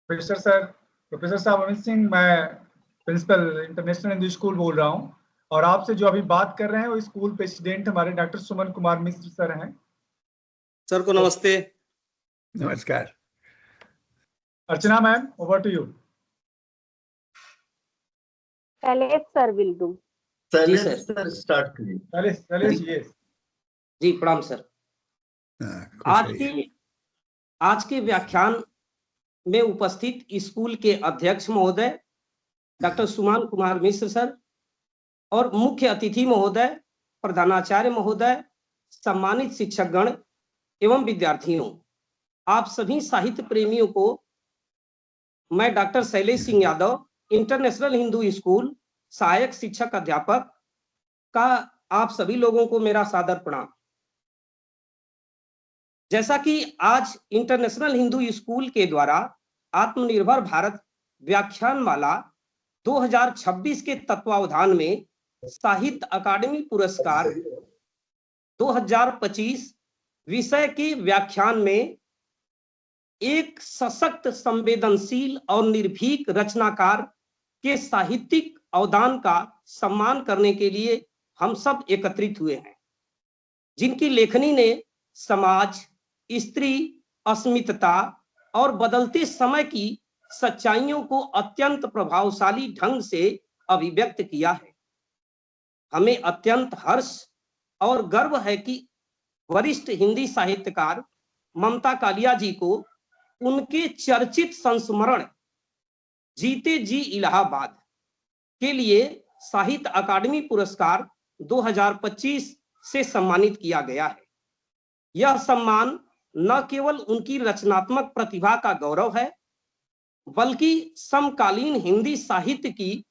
Professor साहब अमित सिंह, मैं principal international Hindu school बोल रहा हूँ। और आपसे जो अभी बात कर रहे हैं वो स्कूल प्रेसिडेंट हमारे डॉक्टर सुमन कुमार मिश्र सर हैं। सर को नमस्ते। नमस्कार। Archana ma'am, over to you. Shailesh sir will do. जी सर, स्टार्ट कीजिए। शैलेश जी। जी प्रणाम सर। आज के व्याख्यान में उपस्थित स्कूल के अध्यक्ष महोदय डॉक्टर सुमन कुमार मिश्र सर और मुख्य अतिथि महोदय, प्रधानाचार्य महोदय, सम्मानित शिक्षकगण एवं विद्यार्थियों, आप सभी साहित्य प्रेमियों को मैं doctor Shailesh Singh Yadav, international Hindu school सहायक शिक्षक अध्यापक का आप सभी लोगों को मेरा सादर प्रणाम। जैसा कि आज इंटरनेशनल हिंदू स्कूल के द्वारा आत्मनिर्भर भारत व्याख्यानमाला 2026 के तत्वावधान में साहित्य अकादमी पुरस्कार 2025 विषय के व्याख्यान में एक सशक्त, संवेदनशील और निर्भीक रचनाकार के साहित्यिक अवदान का सम्मान करने के लिए हम सब एकत्रित हुए हैं, जिनकी लेखनी ने समाज, स्त्री, अस्मिता और बदलते समय की सच्चाइयों को अत्यंत प्रभावशाली ढंग से अभिव्यक्त किया है। हमें अत्यंत हर्ष और गर्व है कि वरिष्ठ हिंदी साहित्यकार ममता कालिया जी को उनके चर्चित संस्मरण जीते जी इलाहाबाद के लिए साहित्य अकादमी पुरस्कार 2025 से सम्मानित किया गया है। यह सम्मान न केवल उनकी रचनात्मक प्रतिभा का गौरव है, बल्कि समकालीन हिंदी साहित्य की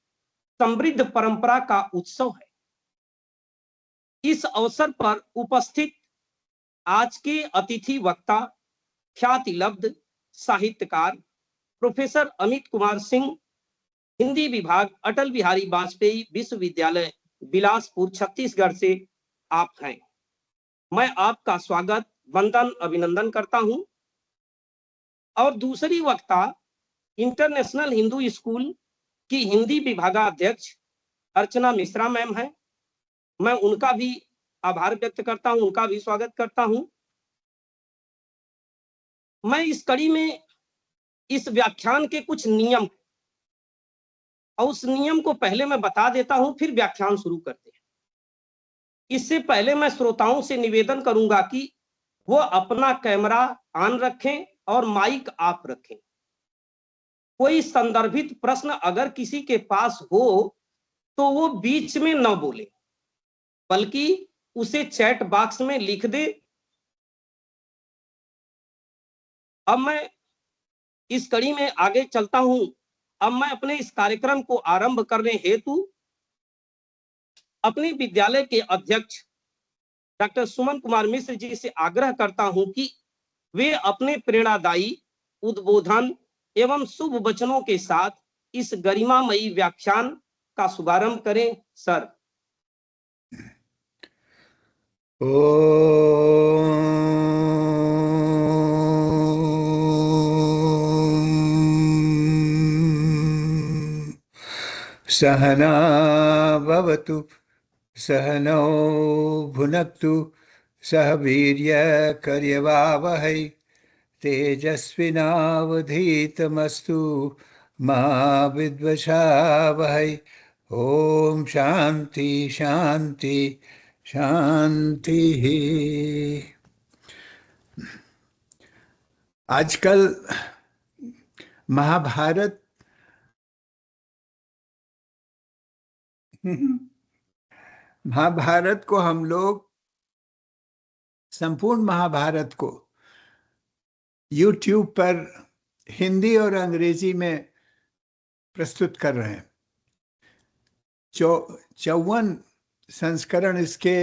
समृद्ध परंपरा का उत्सव है। इस अवसर पर उपस्थित आज के अतिथि वक्ता ख्याति लब्ध साहित्यकार प्रोफेसर अमित कुमार सिंह, हिंदी विभाग, अटल बिहारी वाजपेयी विश्वविद्यालय, बिलासपुर, छत्तीसगढ़ से आप हैं। मैं आपका स्वागत, वंदन, अभिनंदन करता हूं। और दूसरी वक्ता इंटरनेशनल हिंदू स्कूल की हिंदी विभागाध्यक्ष अर्चना मिश्रा मैम है। मैं उनका भी आभार व्यक्त करता हूं, उनका भी स्वागत करता हूं। मैं इस कड़ी में इस व्याख्यान के कुछ नियम और उस नियम को पहले मैं बता देता हूं, फिर व्याख्यान शुरू करते हैं। इससे पहले मैं श्रोताओं से निवेदन करूंगा कि वो अपना कैमरा ऑन रखें और माइक ऑफ रखें। कोई संदर्भित प्रश्न अगर किसी के पास हो तो वो बीच में न बोले, बल्कि उसे चैट बॉक्स में लिख दे। अब मैं इस कड़ी में आगे चलता हूं। अब मैं अपने इस कार्यक्रम को आरंभ करने हेतु अपने विद्यालय के अध्यक्ष डॉक्टर सुमन कुमार मिश्र जी से आग्रह करता हूं कि वे अपने प्रेरणादायी उद्बोधन एवं शुभ वचनों के साथ इस गरिमामयी व्याख्यान का शुभारंभ करें। सर। सहना भवतु, सहनौ भुनक्तु, सह वीर्यकर्यवावहै, तेजस्विनावधीतमस्तु मा विद्विषावहै। ओम शांति शांति शांति। आजकल महाभारत को हम लोग, संपूर्ण महाभारत को YouTube पर हिंदी और अंग्रेजी में प्रस्तुत कर रहे हैं। 54 संस्करण इसके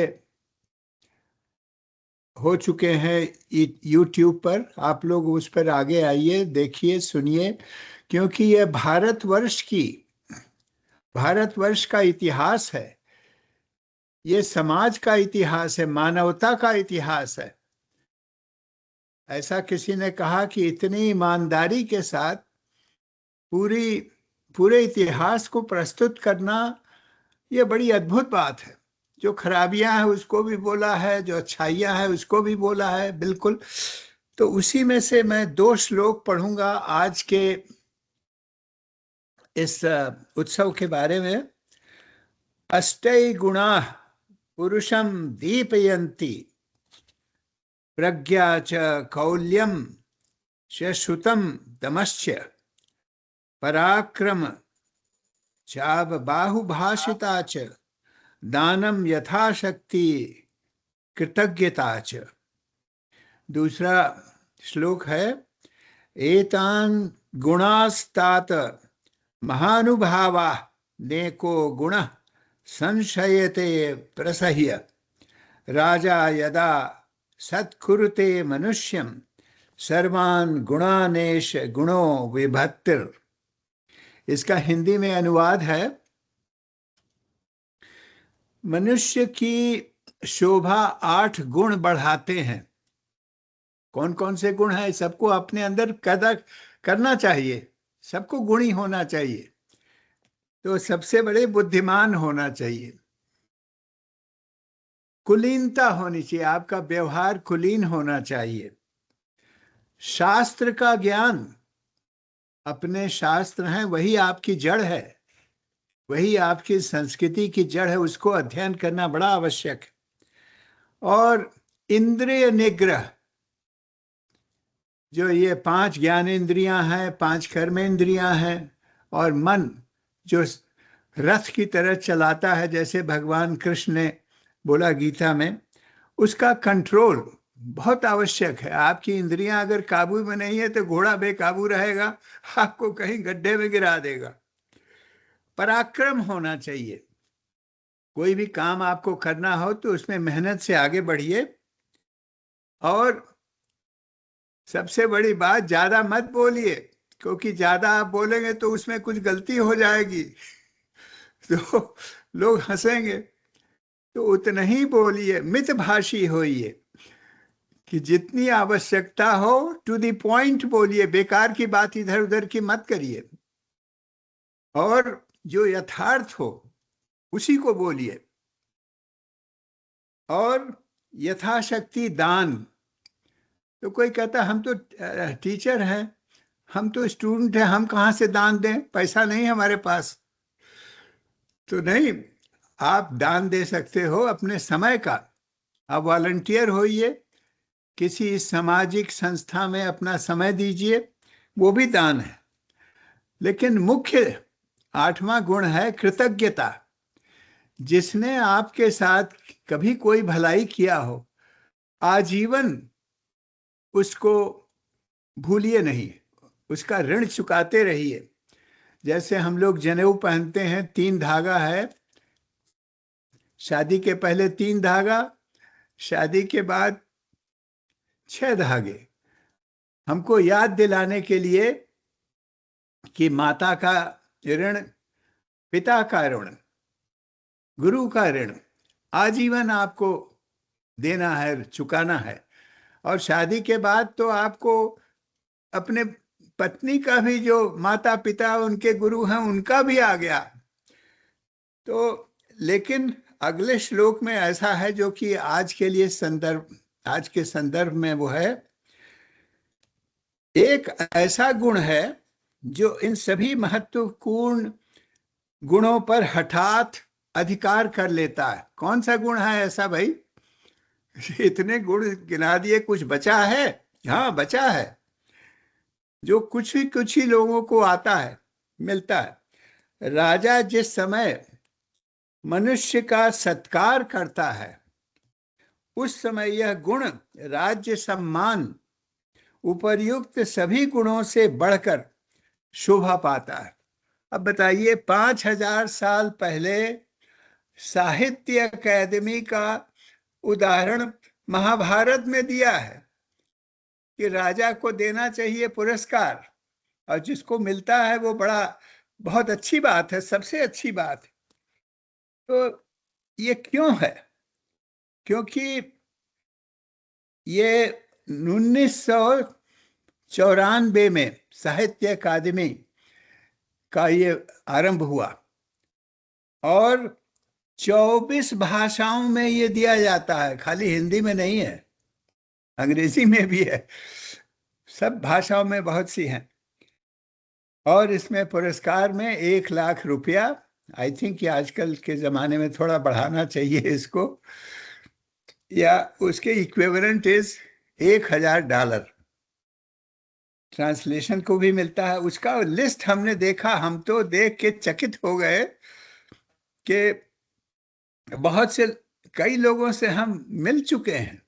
हो चुके हैं YouTube पर। आप लोग उस पर आगे आइए, देखिए, सुनिए, क्योंकि यह भारतवर्ष का इतिहास है। ये समाज का इतिहास है, मानवता का इतिहास है। ऐसा किसी ने कहा कि इतनी ईमानदारी के साथ पूरे इतिहास को प्रस्तुत करना ये बड़ी अद्भुत बात है। जो खराबियां हैं उसको भी बोला है, जो अच्छाइयां हैं उसको भी बोला है, बिल्कुल। तो उसी में से मैं 2 श्लोक पढ़ूंगा आज के इस उत्सव के बारे में। अष्टै गुणाः पुरुषं दीपयन्ति, प्रज्ञा च कौल्यं च श्रुतं दमश्च, पराक्रम चाबबाहुभाषिता च, दानं यथाशक्ति कृतज्ञता च। दूसरा श्लोक है, एतान् गुणास्तात महानुभावाः नेको गुणः संशयते प्रसह्य, राजा यदा सत्कुरुते मनुष्यं सर्वान् गुणानेश गुणो विभक्तिर। इसका हिंदी में अनुवाद है, मनुष्य की शोभा 8 गुण बढ़ाते हैं। कौन कौन से गुण हैं? सबको अपने अंदर कदर करना चाहिए, सबको गुणी होना चाहिए। तो सबसे बड़े बुद्धिमान होना चाहिए, कुलीनता होनी चाहिए, आपका व्यवहार कुलीन होना चाहिए। शास्त्र का ज्ञान, अपने शास्त्र हैं वही आपकी जड़ है, वही आपकी संस्कृति की जड़ है, उसको अध्ययन करना बड़ा आवश्यक है। और इंद्रिय निग्रह, जो ये 5 ज्ञानेंद्रियां हैं, 5 कर्मेंद्रियां हैं, और मन जो रथ की तरह चलाता है, जैसे भगवान कृष्ण ने बोला गीता में, उसका कंट्रोल बहुत आवश्यक है। आपकी इंद्रियां अगर काबू में नहीं है तो घोड़ा बेकाबू रहेगा, आपको कहीं गड्ढे में गिरा देगा। पराक्रम होना चाहिए, कोई भी काम आपको करना हो तो उसमें मेहनत से आगे बढ़िए। और सबसे बड़ी बात, ज्यादा मत बोलिए, क्योंकि ज्यादा आप बोलेंगे तो उसमें कुछ गलती हो जाएगी तो लोग हंसेंगे। तो उतना ही बोलिए, मितभाषी होइए, कि जितनी आवश्यकता हो टू द पॉइंट बोलिए, बेकार की बात इधर उधर की मत करिए, और जो यथार्थ हो उसी को बोलिए। और यथाशक्ति दान। तो कोई कहता हम तो टीचर हैं, हम तो स्टूडेंट हैं, हम कहाँ से दान दें, पैसा नहीं हमारे पास। तो नहीं, आप दान दे सकते हो अपने समय का। आप वॉलंटियर होइए, किसी सामाजिक संस्था में अपना समय दीजिए, वो भी दान है। लेकिन मुख्य 8वां गुण है कृतज्ञता। जिसने आपके साथ कभी कोई भलाई किया हो, आजीवन उसको भूलिए नहीं, उसका ऋण चुकाते रहिए। जैसे हम लोग जनेऊ पहनते हैं, 3 धागा है, शादी के पहले 3 धागा, शादी के बाद 6 धागे, हमको याद दिलाने के लिए कि माता का ऋण, पिता का ऋण, गुरु का ऋण आजीवन आपको देना है, चुकाना है। और शादी के बाद तो आपको अपने पत्नी का भी, जो माता पिता उनके गुरु हैं, उनका भी आ गया। तो लेकिन अगले श्लोक में ऐसा है जो कि आज के लिए आज के संदर्भ में वो है, एक ऐसा गुण है जो इन सभी महत्वपूर्ण गुणों पर हठात अधिकार कर लेता है। कौन सा गुण है ऐसा भाई? इतने गुण गिना दिए, कुछ बचा है? हाँ, बचा है, जो कुछ ही लोगों को आता है, मिलता है। राजा जिस समय मनुष्य का सत्कार करता है, उस समय यह गुण राज्य सम्मान उपर्युक्त सभी गुणों से बढ़कर शोभा पाता है। अब बताइए, 5000 साल पहले साहित्य अकादमी का उदाहरण महाभारत में दिया है कि राजा को देना चाहिए पुरस्कार, और जिसको मिलता है वो बहुत अच्छी बात है, सबसे अच्छी बात है। तो ये क्यों है? क्योंकि ये 1994 में साहित्य अकादमी का ये आरंभ हुआ और 24 भाषाओं में ये दिया जाता है, खाली हिंदी में नहीं है, अंग्रेजी में भी है, सब भाषाओं में बहुत सी हैं। और इसमें पुरस्कार में 1 लाख रुपया, आई थिंक कि आजकल के ज़माने में थोड़ा बढ़ाना चाहिए इसको, या उसके इक्विवेलेंट इज $1000 ट्रांसलेशन को भी मिलता है। उसका लिस्ट हमने देखा, हम तो देख के चकित हो गए कि बहुत से कई लोगों से हम मिल चुके हैं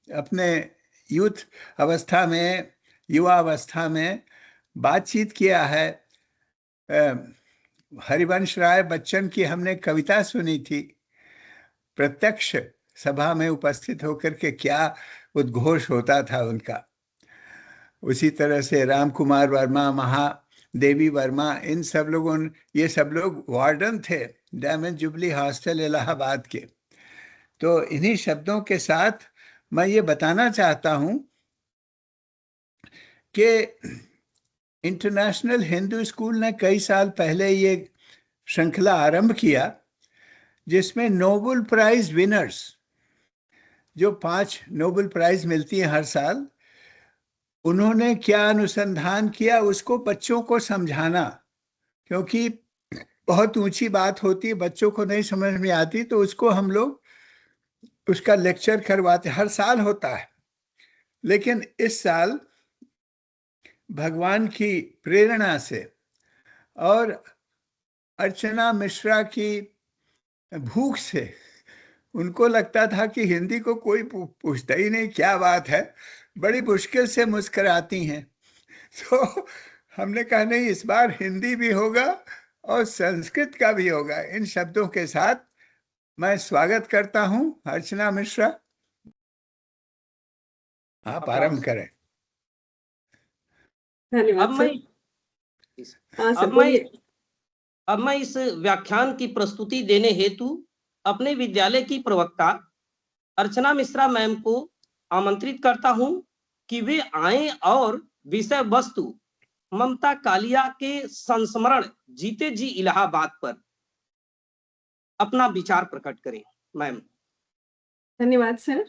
अपने यूथ अवस्था में, युवा अवस्था में, बातचीत किया है। हरिवंश राय बच्चन की हमने कविता सुनी थी, प्रत्यक्ष सभा में उपस्थित होकर के क्या उद्घोष होता था उनका। उसी तरह से राम कुमार वर्मा, महादेवी वर्मा, इन सब लोगों, ये सब लोग वार्डन थे डायमंड जुबली हॉस्टल इलाहाबाद के। तो इन्हीं शब्दों के साथ मैं ये बताना चाहता हूँ कि इंटरनेशनल हिंदू स्कूल ने कई साल पहले ये श्रृंखला आरंभ किया, जिसमें नोबेल प्राइज विनर्स, जो 5 नोबेल प्राइज मिलती हैं हर साल, उन्होंने क्या अनुसंधान किया उसको बच्चों को समझाना, क्योंकि बहुत ऊंची बात होती है, बच्चों को नहीं समझ में आती, तो उसको हम लोग उसका लेक्चर करवाते, हर साल होता है। लेकिन इस साल भगवान की प्रेरणा से और अर्चना मिश्रा की भूख से, उनको लगता था कि हिंदी को कोई पूछता ही नहीं, क्या बात है, बड़ी मुश्किल से मुस्कुराती हैं। तो हमने कहा नहीं, इस बार हिंदी भी होगा और संस्कृत का भी होगा। इन शब्दों के साथ मैं स्वागत करता हूं अर्चना मिश्रा, आप आरंभ करें। अब मैं अब मैं इस व्याख्यान की प्रस्तुति देने हेतु अपने विद्यालय की प्रवक्ता अर्चना मिश्रा मैम को आमंत्रित करता हूं कि वे आए और विषय वस्तु ममता कालिया के संस्मरण जीते जी इलाहाबाद पर अपना विचार प्रकट करें। मैम। धन्यवाद सर।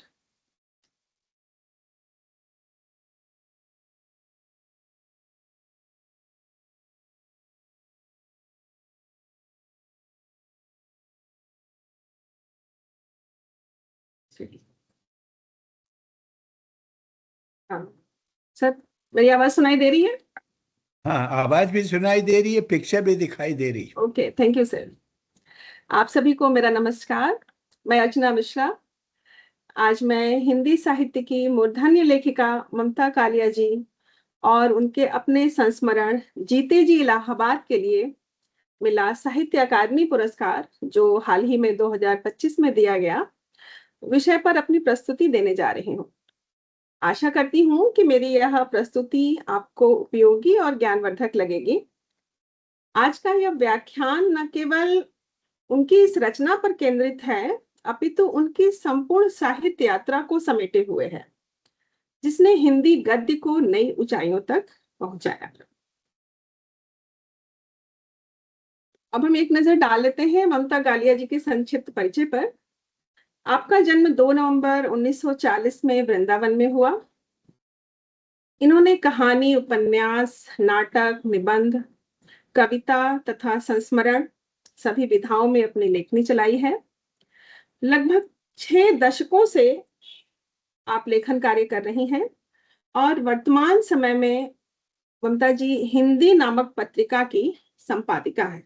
हाँ सर, मेरी आवाज सुनाई दे रही है? हाँ, आवाज भी सुनाई दे रही है, पिक्चर भी दिखाई दे रही है। Okay, thank you sir. आप सभी को मेरा नमस्कार। मैं अर्चना मिश्रा। आज मैं हिंदी साहित्य की मूर्धन्य लेखिका ममता कालिया जी और उनके अपने संस्मरण जीते जी इलाहाबाद के लिए मिला साहित्य अकादमी पुरस्कार, जो हाल ही में 2025 में दिया गया, विषय पर अपनी प्रस्तुति देने जा रही हूँ। आशा करती हूँ कि मेरी यह प्रस्तुति आपको उपयोगी और ज्ञानवर्धक लगेगी। आज का यह व्याख्यान न केवल उनकी इस रचना पर केंद्रित है, अपितु उनकी संपूर्ण साहित्य यात्रा को समेटे हुए है, जिसने हिंदी गद्य को नई ऊंचाइयों तक पहुंचाया। अब हम एक नजर डाल लेते हैं ममता कालिया जी के संक्षिप्त परिचय पर। आपका जन्म 2 नवंबर 1940 में वृंदावन में हुआ। इन्होंने कहानी, उपन्यास, नाटक, निबंध, कविता तथा संस्मरण सभी विधाओं में अपनी लेखनी चलाई है। लगभग 6 दशकों से आप लेखन कार्य कर रही हैं और वर्तमान समय में ममता जी हिंदी नामक पत्रिका की संपादिका है।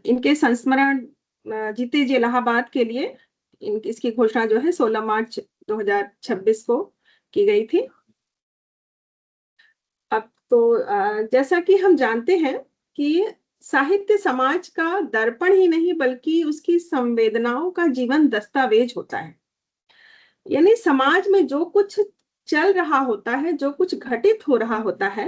इनके संस्मरण जीते जी इलाहाबाद के लिए इसकी घोषणा जो है 16 मार्च 2026 को की गई थी। अब तो जैसा कि हम जानते हैं कि साहित्य समाज का दर्पण ही नहीं बल्कि उसकी संवेदनाओं का जीवन दस्तावेज होता है। यानी समाज में जो कुछ चल रहा होता है, जो कुछ घटित हो रहा होता है,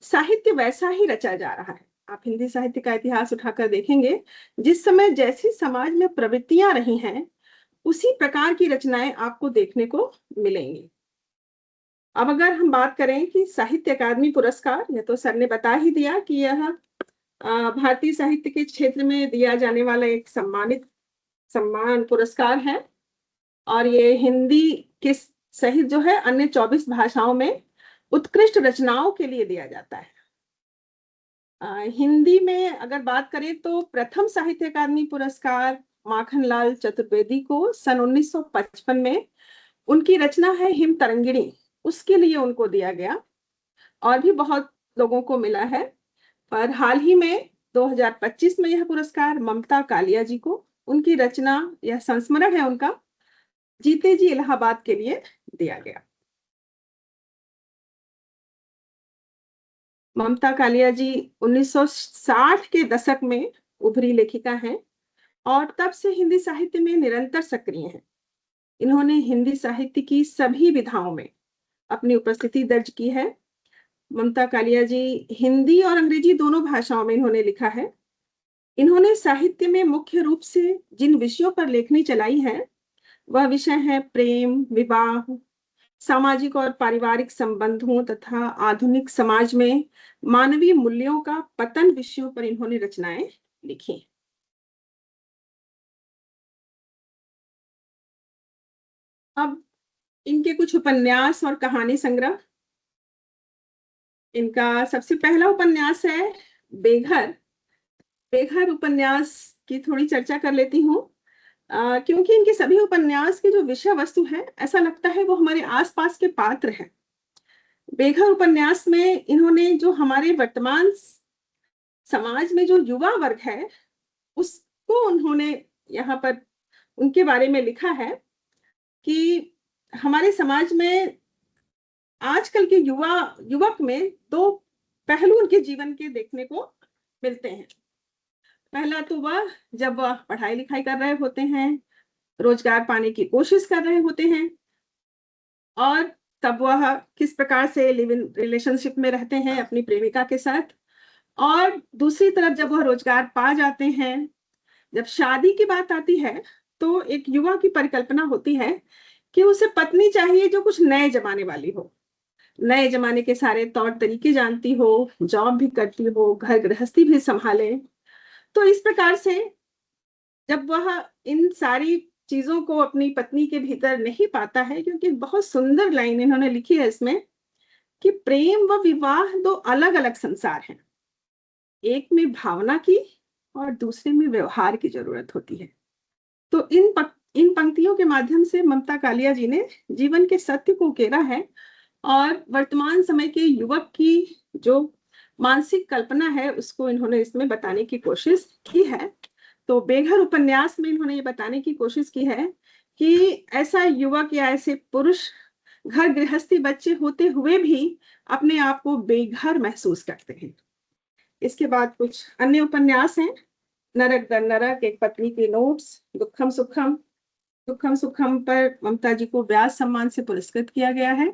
साहित्य वैसा ही रचा जा रहा है। आप हिंदी साहित्य का इतिहास उठाकर देखेंगे, जिस समय जैसी समाज में प्रवृत्तियां रही हैं, उसी प्रकार की रचनाएं आपको देखने को मिलेंगी। अब अगर हम बात करें कि साहित्य अकादमी पुरस्कार, यह तो सर ने बता ही दिया कि यह भारतीय साहित्य के क्षेत्र में दिया जाने वाला एक सम्मान पुरस्कार है, और ये हिंदी के सहित जो है अन्य 24 भाषाओं में उत्कृष्ट रचनाओं के लिए दिया जाता है। हिंदी में अगर बात करें तो प्रथम साहित्य अकादमी पुरस्कार माखनलाल चतुर्वेदी को सन 1955 में उनकी रचना है हिम तरंगिणी, उसके लिए उनको दिया गया। और भी बहुत लोगों को मिला है, पर हाल ही में 2025 में यह पुरस्कार ममता कालिया जी को, उनकी रचना, यह संस्मरण है उनका, जीते जी इलाहाबाद के लिए दिया गया। ममता कालिया जी 1960 के दशक में उभरी लेखिका हैं और तब से हिंदी साहित्य में निरंतर सक्रिय हैं। इन्होंने हिंदी साहित्य की सभी विधाओं में अपनी उपस्थिति दर्ज की है। ममता कालिया जी हिंदी और अंग्रेजी दोनों भाषाओं में इन्होंने लिखा है। इन्होंने साहित्य में मुख्य रूप से जिन विषयों पर लेखनी चलाई है वह विषय है प्रेम, विवाह, सामाजिक और पारिवारिक संबंधों तथा आधुनिक समाज में मानवीय मूल्यों का पतन विषयों पर इन्होंने रचनाएं लिखी। अब इनके कुछ उपन्यास और कहानी संग्रह। इनका सबसे पहला उपन्यास है बेघर। बेघर उपन्यास की थोड़ी चर्चा कर लेती हूँ, क्योंकि इनके सभी उपन्यास की जो विषय वस्तु है, ऐसा लगता है वो हमारे आसपास के पात्र हैं। बेघर उपन्यास में इन्होंने जो हमारे वर्तमान समाज में जो युवा वर्ग है उसको उन्होंने यहाँ पर उनके बारे में लिखा है कि हमारे समाज में आजकल के युवक में दो पहलू उनके जीवन के देखने को मिलते हैं। पहला तो वह जब वह पढ़ाई लिखाई कर रहे होते हैं, रोजगार पाने की कोशिश कर रहे होते हैं, और तब वह किस प्रकार से लिव इन रिलेशनशिप में रहते हैं अपनी प्रेमिका के साथ। और दूसरी तरफ जब वह रोजगार पा जाते हैं, जब शादी की बात आती है तो एक युवा की परिकल्पना होती है कि उसे पत्नी चाहिए जो कुछ नए जमाने वाली हो, नए जमाने के सारे तौर तरीके जानती हो, जॉब भी करती हो, घर गृहस्थी भी संभाले। तो इस प्रकार से जब वह इन सारी चीजों को अपनी पत्नी के भीतर नहीं पाता है, क्योंकि बहुत सुंदर लाइन इन्होंने लिखी है इसमें कि प्रेम व विवाह दो अलग अलग संसार हैं, एक में भावना की और दूसरे में व्यवहार की जरूरत होती है। तो इन पंक्तियों के माध्यम से ममता कालिया जी ने जीवन के सत्य को उकेरा है और वर्तमान समय के युवक की जो मानसिक कल्पना है उसको इन्होंने इसमें बताने की कोशिश की है। तो बेघर उपन्यास में इन्होंने ये बताने की कोशिश की है कि ऐसा युवक या ऐसे पुरुष घर गृहस्थी बच्चे होते हुए भी अपने आप को बेघर महसूस करते हैं। इसके बाद कुछ अन्य उपन्यास हैं। नरक दर नरक, एक पत्नी के नोट्स, दुखम सुखम। दुखम सुखम पर ममता जी को व्यास सम्मान से पुरस्कृत किया गया है।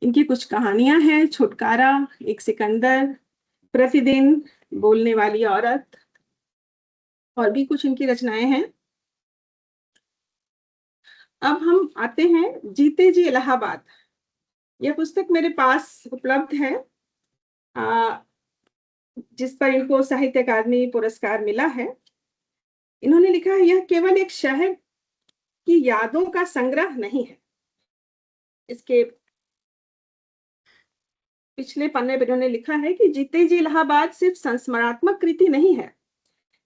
इनकी कुछ कहानियां हैं, छुटकारा, एक सिकंदर, प्रतिदिन, बोलने वाली औरत, और भी कुछ इनकी रचनाएं हैं। अब हम आते हैं जीते जी इलाहाबाद। यह पुस्तक मेरे पास उपलब्ध है, जिस पर इनको साहित्य अकादमी पुरस्कार मिला है। इन्होंने लिखा है यह केवल एक शहर की यादों का संग्रह नहीं है। इसके पिछले पन्ने पर इन्होंने लिखा है कि जीते जी इलाहाबाद सिर्फ संस्मरणात्मक कृति नहीं है,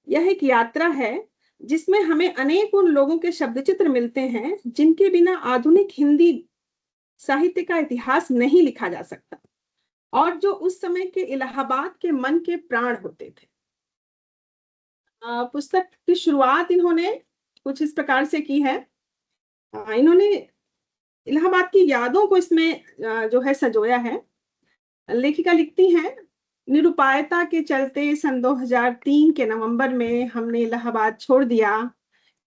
यह एक यात्रा है जिसमें हमें अनेक उन लोगों के शब्द चित्र मिलते हैं जिनके बिना आधुनिक हिंदी साहित्य का इतिहास नहीं लिखा जा सकता, और जो उस समय के इलाहाबाद के मन के प्राण होते थे। पुस्तक की शुरुआत इन्होंने कुछ इस प्रकार से की है। इन्होंने इलाहाबाद की यादों को इसमें जो है सजोया है। लेखिका लिखती हैं, निरुपायता के चलते सन 2003 के नवंबर में हमने इलाहाबाद छोड़ दिया।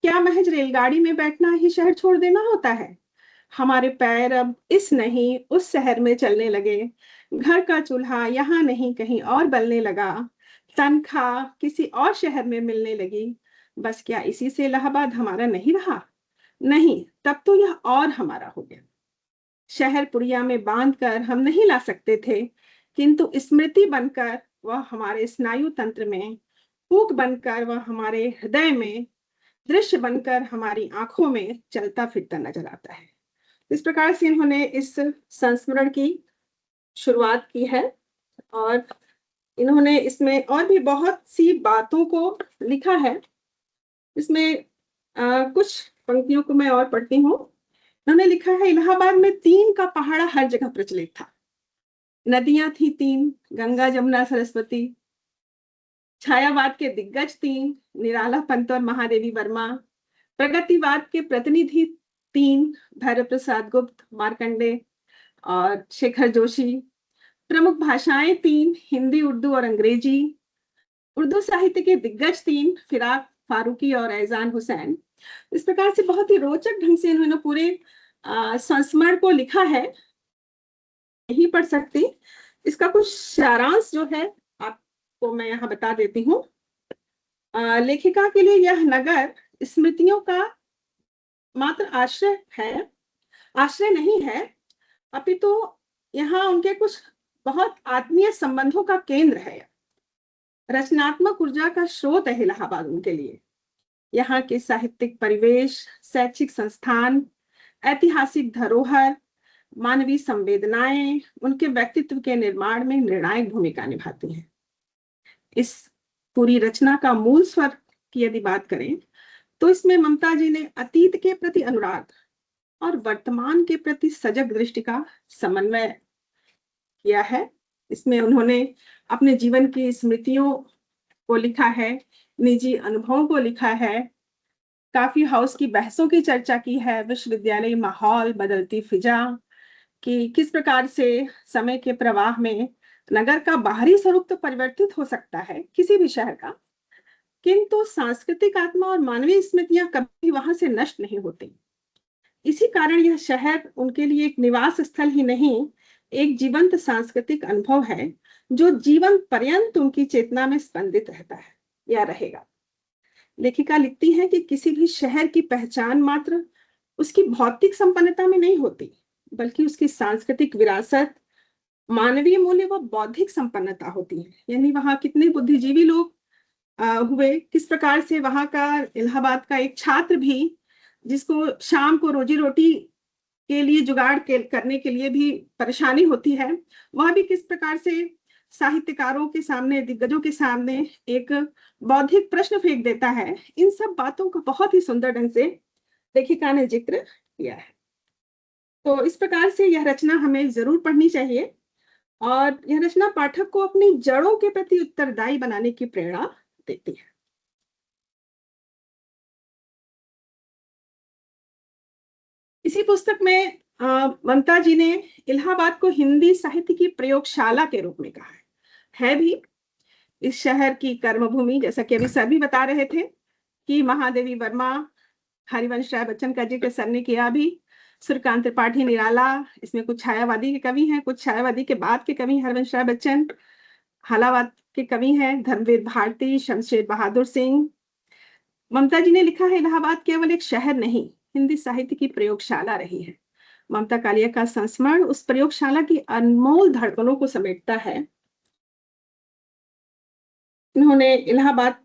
क्या महज रेलगाड़ी में बैठना ही शहर छोड़ देना होता है? हमारे पैर अब इस नहीं उस शहर में चलने लगे। घर का चूल्हा यहाँ नहीं कहीं और बलने लगा। तनख्वाह किसी और शहर में मिलने लगी। बस क्या इसी से इलाहाबाद हमारा नहीं रहा? नहीं, तब तो यह और हमारा हो गया। शहर पुड़िया में बांधकर हम नहीं ला सकते थे, किंतु स्मृति बनकर वह हमारे स्नायु तंत्र में, फूंक बनकर वह हमारे हृदय में, दृश्य बनकर हमारी आंखों में चलता फिरता नजर आता है। इस प्रकार से इन्होंने इस संस्मरण की शुरुआत की है और इन्होंने इसमें और भी बहुत सी बातों को लिखा है। इसमें कुछ पंक्तियों को मैं और पढ़ती हूँ। उन्होंने लिखा है, इलाहाबाद में 3 का पहाड़ा हर जगह प्रचलित था। नदियां थी 3, गंगा जमुना सरस्वती। छायावाद के दिग्गज 3, निराला पंत और महादेवी वर्मा। प्रगतिवाद के प्रतिनिधि 3, भैरव प्रसाद गुप्त, मार्कंडे और शेखर जोशी। प्रमुख भाषाएं 3, हिंदी, उर्दू और अंग्रेजी। उर्दू साहित्य के दिग्गज 3, फिराक फारूकी और ऐजान हुसैन। इस प्रकार से बहुत ही रोचक ढंग से इन्होंने पूरे संस्मरण को लिखा है। नहीं पढ़ सकती, इसका कुछ सारांश जो है आपको मैं यहाँ बता देती हूँ। लेखिका के लिए यह नगर स्मृतियों का मात्र आश्रय है, आश्रय नहीं है, अपितु यहाँ उनके कुछ बहुत आत्मीय संबंधों का केंद्र है। रचनात्मक ऊर्जा का स्रोत है इलाहाबाद उनके लिए। यहाँ के साहित्यिक परिवेश, शैक्षिक संस्थान, ऐतिहासिक धरोहर, मानवीय संवेदनाएं उनके व्यक्तित्व के निर्माण में निर्णायक भूमिका निभाती हैं। इस पूरी रचना का मूल स्वर की यदि बात करें तो इसमें ममता जी ने अतीत के प्रति अनुराग और वर्तमान के प्रति सजग दृष्टि का समन्वय किया है। इसमें उन्होंने अपने जीवन की स्मृतियों को लिखा है, निजी अनुभवों को लिखा है, काफी हाउस की बहसों की चर्चा की है, विश्वविद्यालय माहौल, बदलती फिजा कि किस प्रकार से समय के प्रवाह में नगर का बाहरी स्वरूप तो परिवर्तित हो सकता है किसी भी शहर का, किंतु सांस्कृतिक आत्मा और मानवीय स्मृतियां कभी वहां से नष्ट नहीं होती। इसी कारण यह शहर उनके लिए एक निवास स्थल ही नहीं, एक जीवंत सांस्कृतिक अनुभव है जो जीवन पर्यंत उनकी चेतना में स्पंदित रहता है या रहेगा। लेखिका लिखती है कि किसी भी शहर की पहचान मात्र उसकी भौतिक संपन्नता में नहीं होती, बल्कि उसकी सांस्कृतिक विरासत, मानवीय मूल्य व बौद्धिक संपन्नता होती है। यानी वहां कितने बुद्धिजीवी लोग हुए, किस प्रकार से वहां का इलाहाबाद का एक छात्र भी जिसको शाम को रोजी रोटी के लिए जुगाड़ करने के लिए भी परेशानी होती है, वह भी किस प्रकार से साहित्यकारों के सामने, दिग्गजों के सामने एक बौद्धिक प्रश्न फेंक देता है। इन सब बातों का बहुत ही सुंदर ढंग से लेखिका ने जिक्र किया है। तो इस प्रकार से यह रचना हमें जरूर पढ़नी चाहिए और यह रचना पाठक को अपनी जड़ों के प्रति उत्तरदायी बनाने की प्रेरणा देती है। इसी पुस्तक में ममता जी ने इलाहाबाद को हिंदी साहित्य की प्रयोगशाला के रूप में कहा है भी। इस शहर की कर्मभूमि, जैसा कि अभी सर भी बता रहे थे कि महादेवी वर्मा, हरिवंश राय बच्चन का जिक्र सर ने किया भी, सूर्यकांत त्रिपाठी, निराला, इसमें कुछ छायावादी के कवि हैं, कुछ छायावादी के बाद के कवि हरिवंश राय बच्चन, हालावाद के कवि हैं धर्मवीर भारती, शमशेर बहादुर सिंह। ममता जी ने लिखा है, इलाहाबाद केवल एक शहर नहीं, हिंदी साहित्य की प्रयोगशाला रही है। ममता कालिया का संस्मरण उस प्रयोगशाला की अनमोल धड़कनों को समेटता है। इन्होंने इलाहाबाद,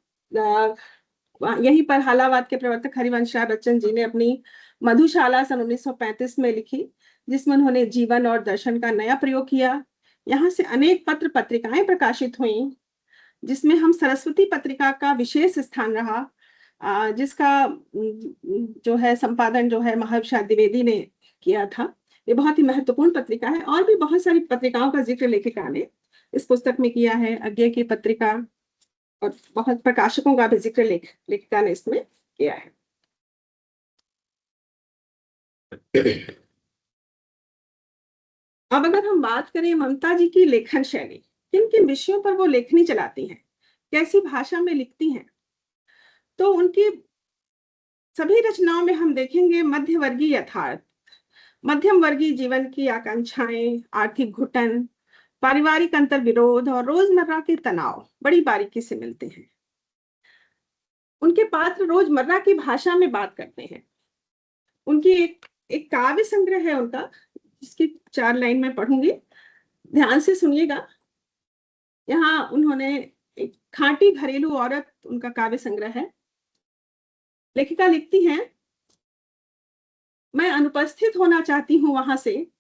यहीं पर हालावाद के प्रवर्तक हरिवंश राय बच्चन जी ने अपनी मधुशाला सन 1935 में लिखी, जिसमें उन्होंने जीवन और दर्शन का नया प्रयोग किया। यहाँ से अनेक पत्र पत्रिकाएं प्रकाशित हुई, जिसमें हम सरस्वती पत्रिका का विशेष स्थान रहा, जिसका जो है संपादन जो है महाविशाल द्विवेदी ने किया था। ये बहुत ही महत्वपूर्ण पत्रिका है। और भी बहुत सारी पत्रिकाओं का जिक्र लेखिका ने इस पुस्तक में किया है, अज्ञे की पत्रिका, और बहुत प्रकाशकों का भी जिक्र लेखिका ने इसमें किया है। अब अगर हम बात करें ममता जी की लेखन शैली, किन किन विषयों पर वो लेखनी चलाती हैं, कैसी भाषा में लिखती हैं, तो उनकी सभी रचनाओं में हम देखेंगे मध्यवर्गीय यथार्थ, मध्यम वर्गीय जीवन की आकांक्षाएं, आर्थिक घुटन, पारिवारिक अंतर विरोध और रोजमर्रा के तनाव बड़ी बारीकी से मिलते हैं। उनके पात्र रोजमर्रा की भाषा में बात करते हैं। उनकी एक काव्य संग्रह है उनका, जिसकी 4 लाइन मैं पढ़ूंगी, ध्यान से सुनिएगा। यहाँ उन्होंने एक खांटी घरेलू औरत, उनका काव्य संग्रह है। लेखिका लिखती हैं, मैं अनुपस्थित होना चाहती हूँ वहां से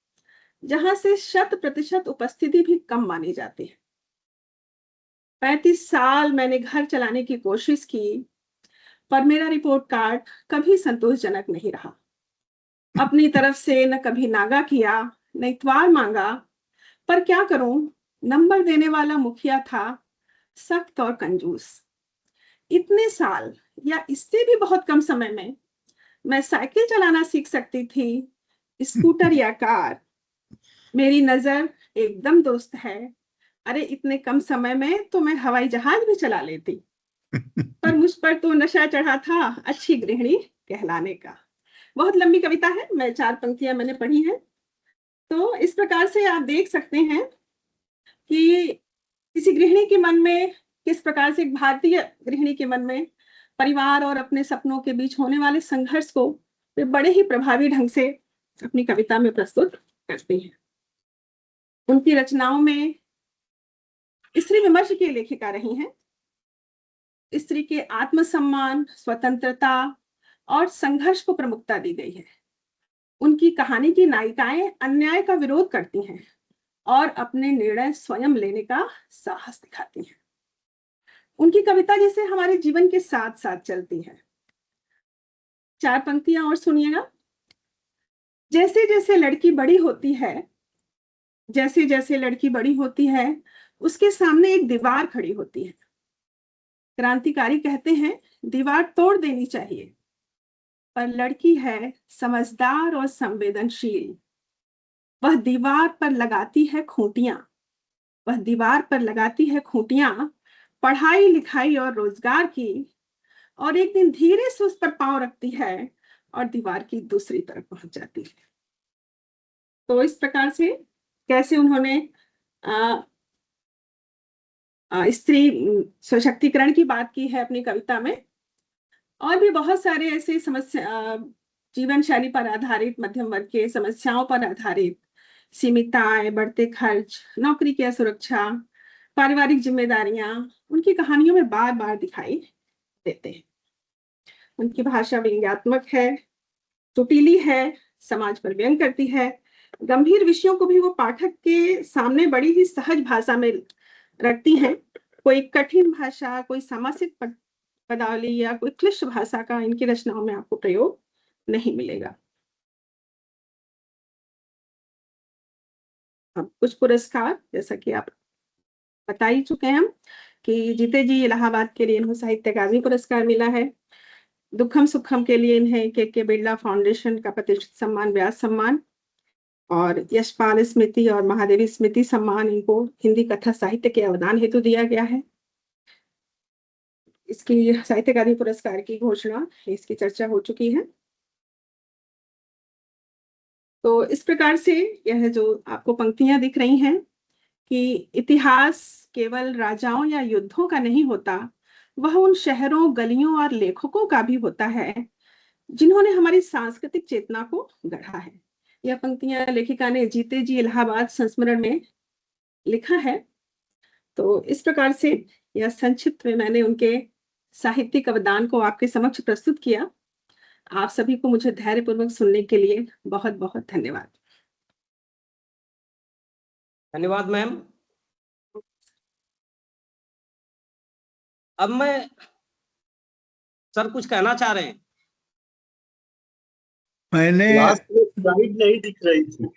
जहां से 100% उपस्थिति भी कम मानी जाती है। 35 साल मैंने घर चलाने की कोशिश की, पर मेरा रिपोर्ट कार्ड कभी संतोषजनक नहीं रहा। अपनी तरफ से न कभी नागा किया, न इतवार मांगा, पर क्या करूं, नंबर देने वाला मुखिया था सख्त और कंजूस। इतने साल या इससे भी बहुत कम समय में मैं साइकिल चलाना सीख सकती थी, स्कूटर या कार। मेरी नजर एकदम दुरुस्त है। अरे इतने कम समय में तो मैं हवाई जहाज भी चला लेती। पर मुझ पर तो नशा चढ़ा था अच्छी गृहिणी कहलाने का। बहुत लंबी कविता है, मैं 4 पंक्तियां मैंने पढ़ी हैं। तो इस प्रकार से आप देख सकते हैं कि किसी गृहिणी के मन में, किस प्रकार से एक भारतीय गृहिणी के मन में परिवार और अपने सपनों के बीच होने वाले संघर्ष को वे बड़े ही प्रभावी ढंग से अपनी कविता में प्रस्तुत करती हैं। उनकी रचनाओं में स्त्री विमर्श की लेखिका रही हैं। स्त्री के आत्मसम्मान, स्वतंत्रता और संघर्ष को प्रमुखता दी गई है। उनकी कहानी की नायिकाएं अन्याय का विरोध करती हैं और अपने निर्णय स्वयं लेने का साहस दिखाती हैं। उनकी कविता जैसे हमारे जीवन के साथ साथ चलती है। 4 पंक्तियां और सुनिएगा। जैसे जैसे लड़की बड़ी होती है, जैसे जैसे लड़की बड़ी होती है, उसके सामने एक दीवार खड़ी होती है। क्रांतिकारी कहते हैं दीवार तोड़ देनी चाहिए, पर लड़की है समझदार और संवेदनशील। वह दीवार पर लगाती है खूंटियां, वह दीवार पर लगाती है खूंटियां पढ़ाई लिखाई और रोजगार की, और एक दिन धीरे से उस पर पांव रखती है और दीवार की दूसरी तरफ पहुंच जाती है। तो इस प्रकार से कैसे उन्होंने स्त्री सशक्तिकरण की बात की है अपनी कविता में। और भी बहुत सारे ऐसे समस्या, जीवन शैली पर आधारित, मध्यम वर्ग के समस्याओं पर आधारित, सीमित आय, बढ़ते खर्च, नौकरी की असुरक्षा, पारिवारिक जिम्मेदारियां उनकी कहानियों में बार बार दिखाई देते हैं। उनकी भाषा व्यंग्यात्मक है, चुटीली है, समाज पर व्यंग करती है। गंभीर विषयों को भी वो पाठक के सामने बड़ी ही सहज भाषा में रखती हैं। कोई कठिन भाषा, कोई सामासिक पदावली या कोई क्लिष्ट भाषा का इनकी रचनाओं में आपको प्रयोग नहीं मिलेगा। अब कुछ पुरस्कार, जैसा कि आप बता ही चुके हैं हम कि जीते जी इलाहाबाद के लिए इन्हें साहित्य अकादमी पुरस्कार मिला है। दुखम सुखम के लिए इन्हें के बिरला फाउंडेशन का प्रतिष्ठित सम्मान व्यास सम्मान, और यशपाल स्मृति और महादेवी स्मृति सम्मान इनको हिंदी कथा साहित्य के अवदान हेतु दिया गया है। इसकी साहित्य अकादमी पुरस्कार की घोषणा, इसकी चर्चा हो चुकी है। तो इस प्रकार से यह जो आपको पंक्तियां दिख रही हैं कि इतिहास केवल राजाओं या युद्धों का नहीं होता, वह उन शहरों, गलियों और लेखकों का भी होता है जिन्होंने हमारी सांस्कृतिक चेतना को गढ़ा है। यह पंक्तियां लेखिका ने जीते जी इलाहाबाद संस्मरण में लिखा है। तो इस प्रकार से यह संक्षिप्त में मैंने उनके साहित्यिक अवदान को आपके समक्ष प्रस्तुत किया। आप सभी को मुझे धैर्यपूर्वक सुनने के लिए बहुत बहुत धन्यवाद। धन्यवाद मैम। अब मैं सर कुछ कहना चाह रहे हैं। मैंने नहीं दिख रही थी।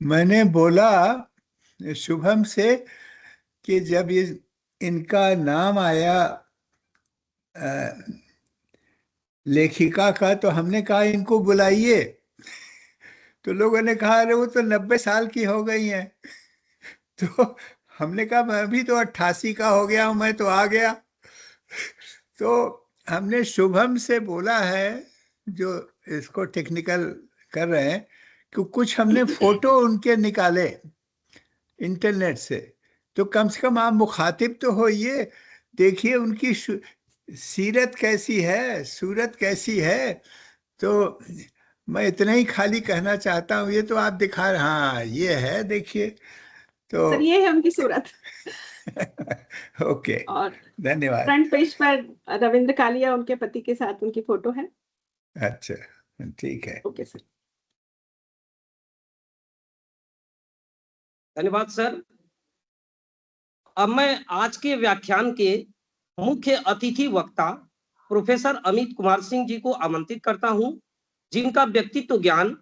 मैंने बोला शुभम से कि जब ये इनका नाम आया लेखिका का, तो हमने कहा इनको बुलाइए। तो लोगों ने कहा अरे वो तो 90 साल की हो गई हैं। तो हमने कहा मैं भी तो 88 का हो गया हूं, मैं तो आ गया। तो हमने शुभम से बोला है, जो इसको टेक्निकल कर रहे हैं, कि कुछ हमने फोटो उनके निकाले इंटरनेट से, तो कम से कम आप मुखातिब तो होइए, देखिए उनकी सीरत कैसी है, सूरत कैसी है। तो मैं इतना ही खाली कहना चाहता हूँ, ये तो आप दिखा रहे, हाँ ये है, देखिए तो। सर ये है उनकी सूरत। ओके, और धन्यवाद। फ्रंट पेज पर रविंद्र कालिया उनके पति के साथ उनकी फोटो है। अच्छा, ठीक है। Okay sir. धन्यवाद सर। अब मैं आज के व्याख्यान के मुख्य अतिथि वक्ता प्रोफेसर अमित कुमार सिंह जी को आमंत्रित करता हूं, जिनका व्यक्तित्व ज्ञान,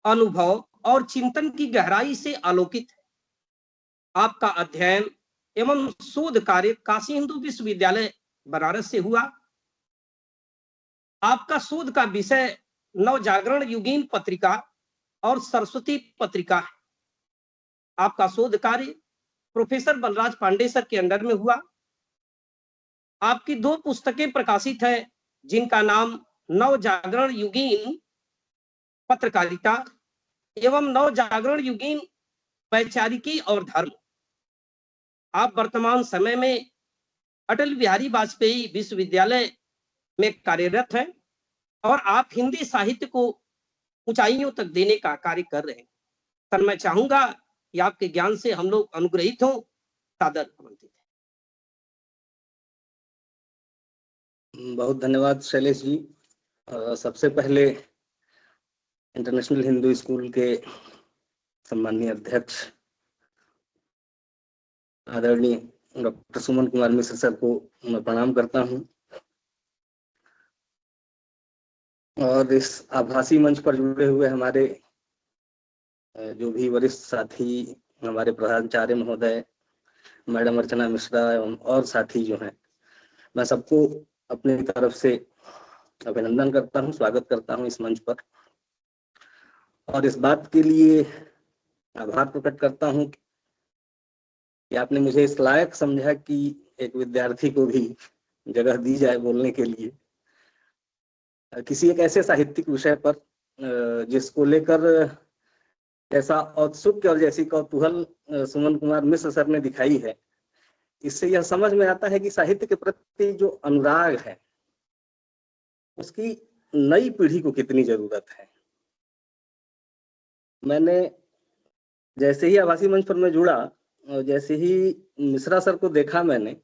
अनुभव और चिंतन की गहराई से आलोकित है। आपका अध्ययन एवं शोध कार्य काशी हिंदू विश्वविद्यालय बनारस से हुआ। आपका शोध का विषय नवजागरण युगीन पत्रिका और सरस्वती पत्रिका है। आपका शोध कार्य प्रोफेसर बलराज पांडे सर के अंडर में हुआ। आपकी 2 पुस्तकें प्रकाशित है, जिनका नाम नवजागरण युगीन पत्रकारिता एवं नवजागरण युगीन वैचारिकी और धर्म। आप वर्तमान समय में अटल बिहारी वाजपेयी विश्वविद्यालय में कार्यरत हैं और आप हिंदी साहित्य को ऊंचाइयों तक देने का कार्य कर रहे हैं। सर मैं चाहूंगा कि आपके ज्ञान से हम लोग अनुग्रहित हों। सादर आमंत्रित है। बहुत धन्यवाद शैलेश जी। सबसे पहले इंटरनेशनल हिंदू स्कूल के सम्माननीय अध्यक्ष आदरणीय डॉक्टर सुमन कुमार मिश्र सर को मैं प्रणाम करता हूं, और इस आभासी मंच पर जुड़े हुए हमारे जो भी वरिष्ठ साथी, हमारे प्रधानाचार्य महोदय, मैडम अर्चना मिश्रा एवं और साथी जो हैं, मैं सबको अपनी तरफ से अभिनंदन करता हूं, स्वागत करता हूं इस मंच पर, और इस बात के लिए आभार प्रकट करता हूं कि आपने मुझे इस लायक समझा कि एक विद्यार्थी को भी जगह दी जाए बोलने के लिए किसी एक ऐसे साहित्यिक विषय पर जिसको लेकर ऐसा औत्सुक्य और जैसी कौतूहल सुमन कुमार मिश्र सर ने दिखाई है। इससे यह समझ में आता है कि साहित्य के प्रति जो अनुराग है उसकी नई पीढ़ी को कितनी जरूरत है। मैंने जैसे ही आभासी मंच पर मैं जुड़ा, जैसे ही मिश्रा सर को देखा मैंने,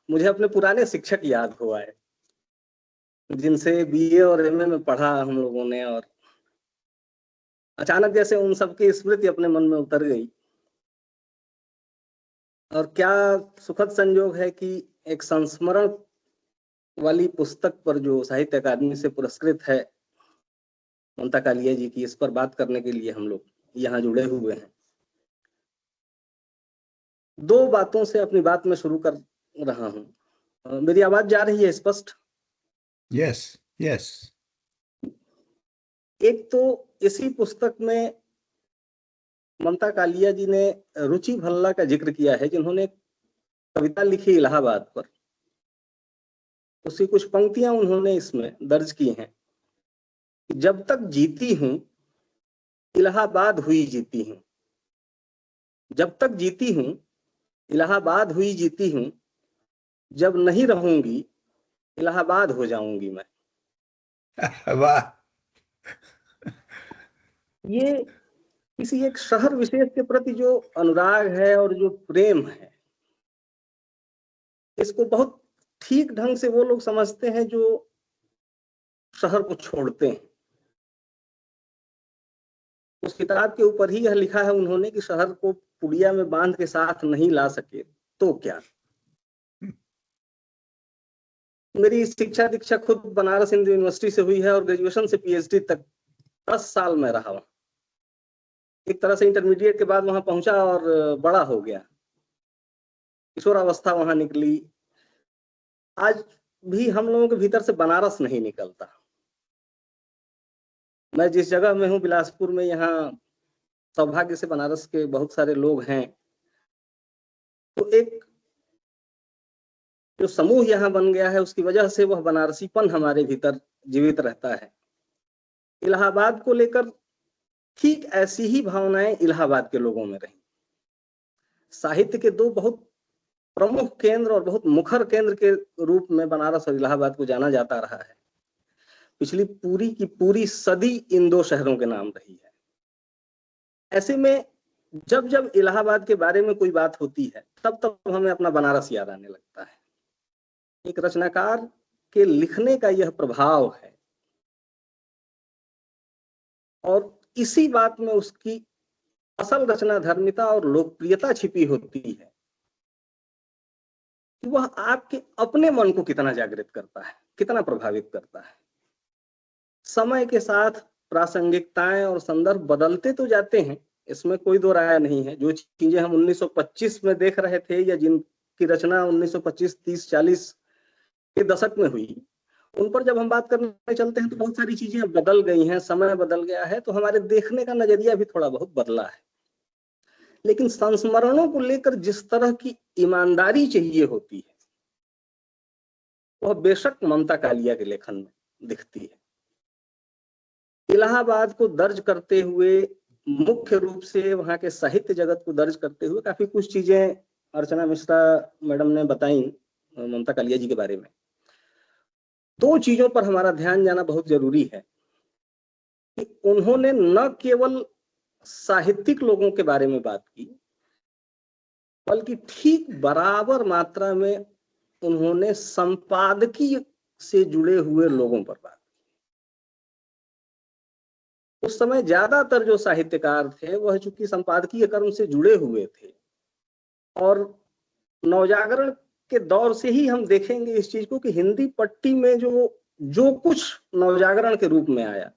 मुझे अपने पुराने शिक्षक याद हुआ है जिनसे बीए और एमए में पढ़ा हम लोगों ने, और अचानक जैसे उन सबकी स्मृति अपने मन में उतर गई। और क्या सुखद संयोग है कि एक संस्मरण वाली पुस्तक पर जो साहित्य अकादमी से पुरस्कृत है ममता कालिया जी की, इस पर बात करने के लिए हम लोग यहाँ जुड़े हुए हैं। 2 बातों से अपनी बात में शुरू कर रहा हूँ। मेरी आवाज जा रही है स्पष्ट? Yes yes. एक तो इसी पुस्तक में ममता कालिया जी ने रुचि भल्ला का जिक्र किया है, जिन्होंने कविता लिखी इलाहाबाद पर। उसकी कुछ पंक्तियां उन्होंने इसमें दर्ज की हैं। जब तक जीती हूं इलाहाबाद हुई जीती हूं, जब तक जीती हूं इलाहाबाद हुई जीती हूं, जब नहीं रहूंगी इलाहाबाद हो जाऊंगी मैं। वाह। ये किसी एक शहर विशेष के प्रति जो अनुराग है और जो प्रेम है, इसको बहुत ठीक ढंग से वो लोग समझते हैं जो शहर को छोड़ते हैं। उस किताब के ऊपर ही यह लिखा है उन्होंने कि शहर को पुड़िया में बांध के साथ नहीं ला सके तो क्या। मेरी शिक्षा दीक्षा खुद बनारस हिंदू यूनिवर्सिटी से हुई है और ग्रेजुएशन से पीएचडी तक 10 साल में रहा वहां। एक तरह से इंटरमीडिएट के बाद वहां पहुंचा और बड़ा हो गया, किशोरावस्था वहां निकली। आज भी हम लोगों के भीतर से बनारस नहीं निकलता। मैं जिस जगह में हूँ बिलासपुर में, यहाँ सौभाग्य से बनारस के बहुत सारे लोग हैं, तो एक जो समूह यहाँ बन गया है उसकी वजह से वह बनारसीपन हमारे भीतर जीवित रहता है। इलाहाबाद को लेकर ठीक ऐसी ही भावनाएं इलाहाबाद के लोगों में रही। साहित्य के 2 बहुत प्रमुख केंद्र और बहुत मुखर केंद्र के रूप में बनारस और इलाहाबाद को जाना जाता रहा है। पिछली पूरी की पूरी सदी इन दो शहरों के नाम रही है। ऐसे में जब जब इलाहाबाद के बारे में कोई बात होती है तब तब हमें अपना बनारस याद आने लगता है। एक रचनाकार के लिखने का यह प्रभाव है और इसी बात में उसकी असल रचनाधर्मिता और लोकप्रियता छिपी होती है कि वह आपके अपने मन को कितना जागृत करता है, कितना प्रभावित करता है। समय के साथ प्रासंगिकताएं और संदर्भ बदलते तो जाते हैं, इसमें कोई दो राय नहीं है। जो चीजें हम 1925 में देख रहे थे या जिनकी रचना 1925, 30, 40 के दशक में हुई, उन पर जब हम बात करने चलते हैं तो बहुत सारी चीजें बदल गई हैं, समय बदल गया है, तो हमारे देखने का नजरिया भी थोड़ा बहुत बदला है। लेकिन संस्मरणों को लेकर जिस तरह की ईमानदारी चाहिए होती है वह बेशक ममता कालिया के लेखन में दिखती है। इलाहाबाद को दर्ज करते हुए, मुख्य रूप से वहां के साहित्य जगत को दर्ज करते हुए काफी कुछ चीजें अर्चना मिश्रा मैडम ने बताई ममता कालिया जी के बारे में। दो चीजों पर हमारा ध्यान जाना बहुत जरूरी है कि उन्होंने न केवल साहित्यिक लोगों के बारे में बात की, बल्कि ठीक बराबर मात्रा में उन्होंने संपादकीय से जुड़े हुए लोगों पर बात की। उस समय ज्यादातर जो साहित्यकार थे वह चूंकि संपादकीय कर्म से जुड़े हुए थे और नवजागरण के दौर से ही हम देखेंगे इस चीज को कि हिंदी पट्टी में जो कुछ नवजागरण के रूप में आया,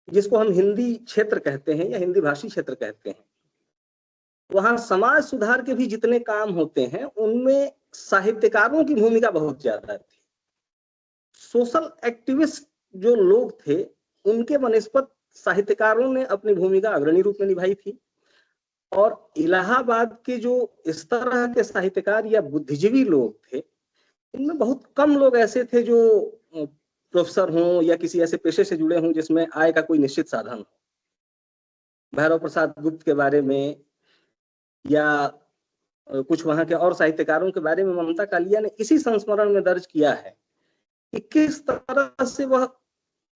जिसको हम हिंदी क्षेत्र कहते हैं या हिंदी भाषी क्षेत्र कहते हैं, वहां समाज सुधार के भी जितने काम होते हैं उनमें साहित्यकारों की भूमिका बहुत ज्यादा थी। सोशल एक्टिविस्ट जो लोग थे उनके बनिस्पत साहित्यकारों ने अपनी भूमिका अग्रणी रूप में निभाई थी। और इलाहाबाद के जो इस तरह के साहित्यकार या बुद्धिजीवी लोग थे, इनमें बहुत कम लोग ऐसे थे जो प्रोफेसर हों या किसी ऐसे पेशे से जुड़े हों जिसमें आय का कोई निश्चित साधन हो। भैरव प्रसाद गुप्त के बारे में या कुछ वहां के और साहित्यकारों के बारे में ममता कालिया ने इसी संस्मरण में दर्ज किया है कि किस तरह से वह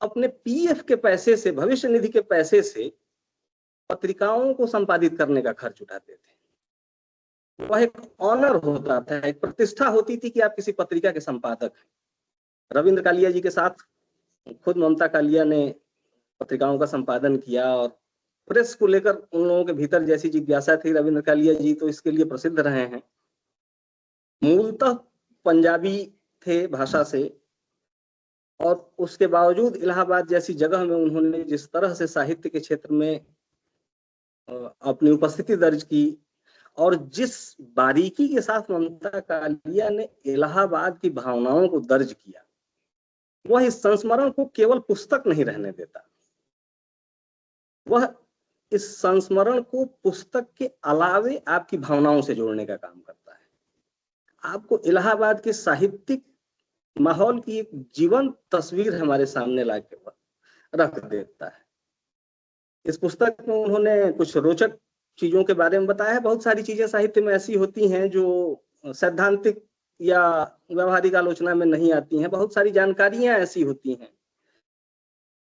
अपने पीएफ के पैसे से, भविष्य निधि के पैसे से पत्रिकाओं को संपादित करने का खर्च उठाते थे। वह एक ऑनर होता था, एक प्रतिष्ठा होती थी कि आप किसी पत्रिका के संपादक हैं। रविंद्र कालिया जी के साथ खुद ममता कालिया ने पत्रिकाओं का संपादन किया और प्रेस को लेकर उन लोगों के भीतर जैसी जिज्ञासा थी, रविंद्र कालिया जी तो इसके लिए प्रसिद्ध रहे हैं। मूलतः पंजाबी थे भाषा से, और उसके बावजूद इलाहाबाद जैसी जगह में उन्होंने जिस तरह से साहित्य के क्षेत्र में अपनी उपस्थिति दर्ज की और जिस बारीकी के साथ ममता कालिया ने इलाहाबाद की भावनाओं को दर्ज किया, वह इस संस्मरण को केवल पुस्तक नहीं रहने देता, वह इस संस्मरण को पुस्तक के अलावे आपकी भावनाओं से जोड़ने का काम करता है। आपको इलाहाबाद के साहित्यिक माहौल की एक जीवंत तस्वीर हमारे सामने लाके रख देता है। इस पुस्तक में उन्होंने कुछ रोचक चीजों के बारे में बताया है। बहुत सारी चीजें साहित्य में ऐसी होती हैं जो सैद्धांतिक या व्यवहारिक आलोचना में नहीं आती हैं। बहुत सारी जानकारियां ऐसी होती हैं,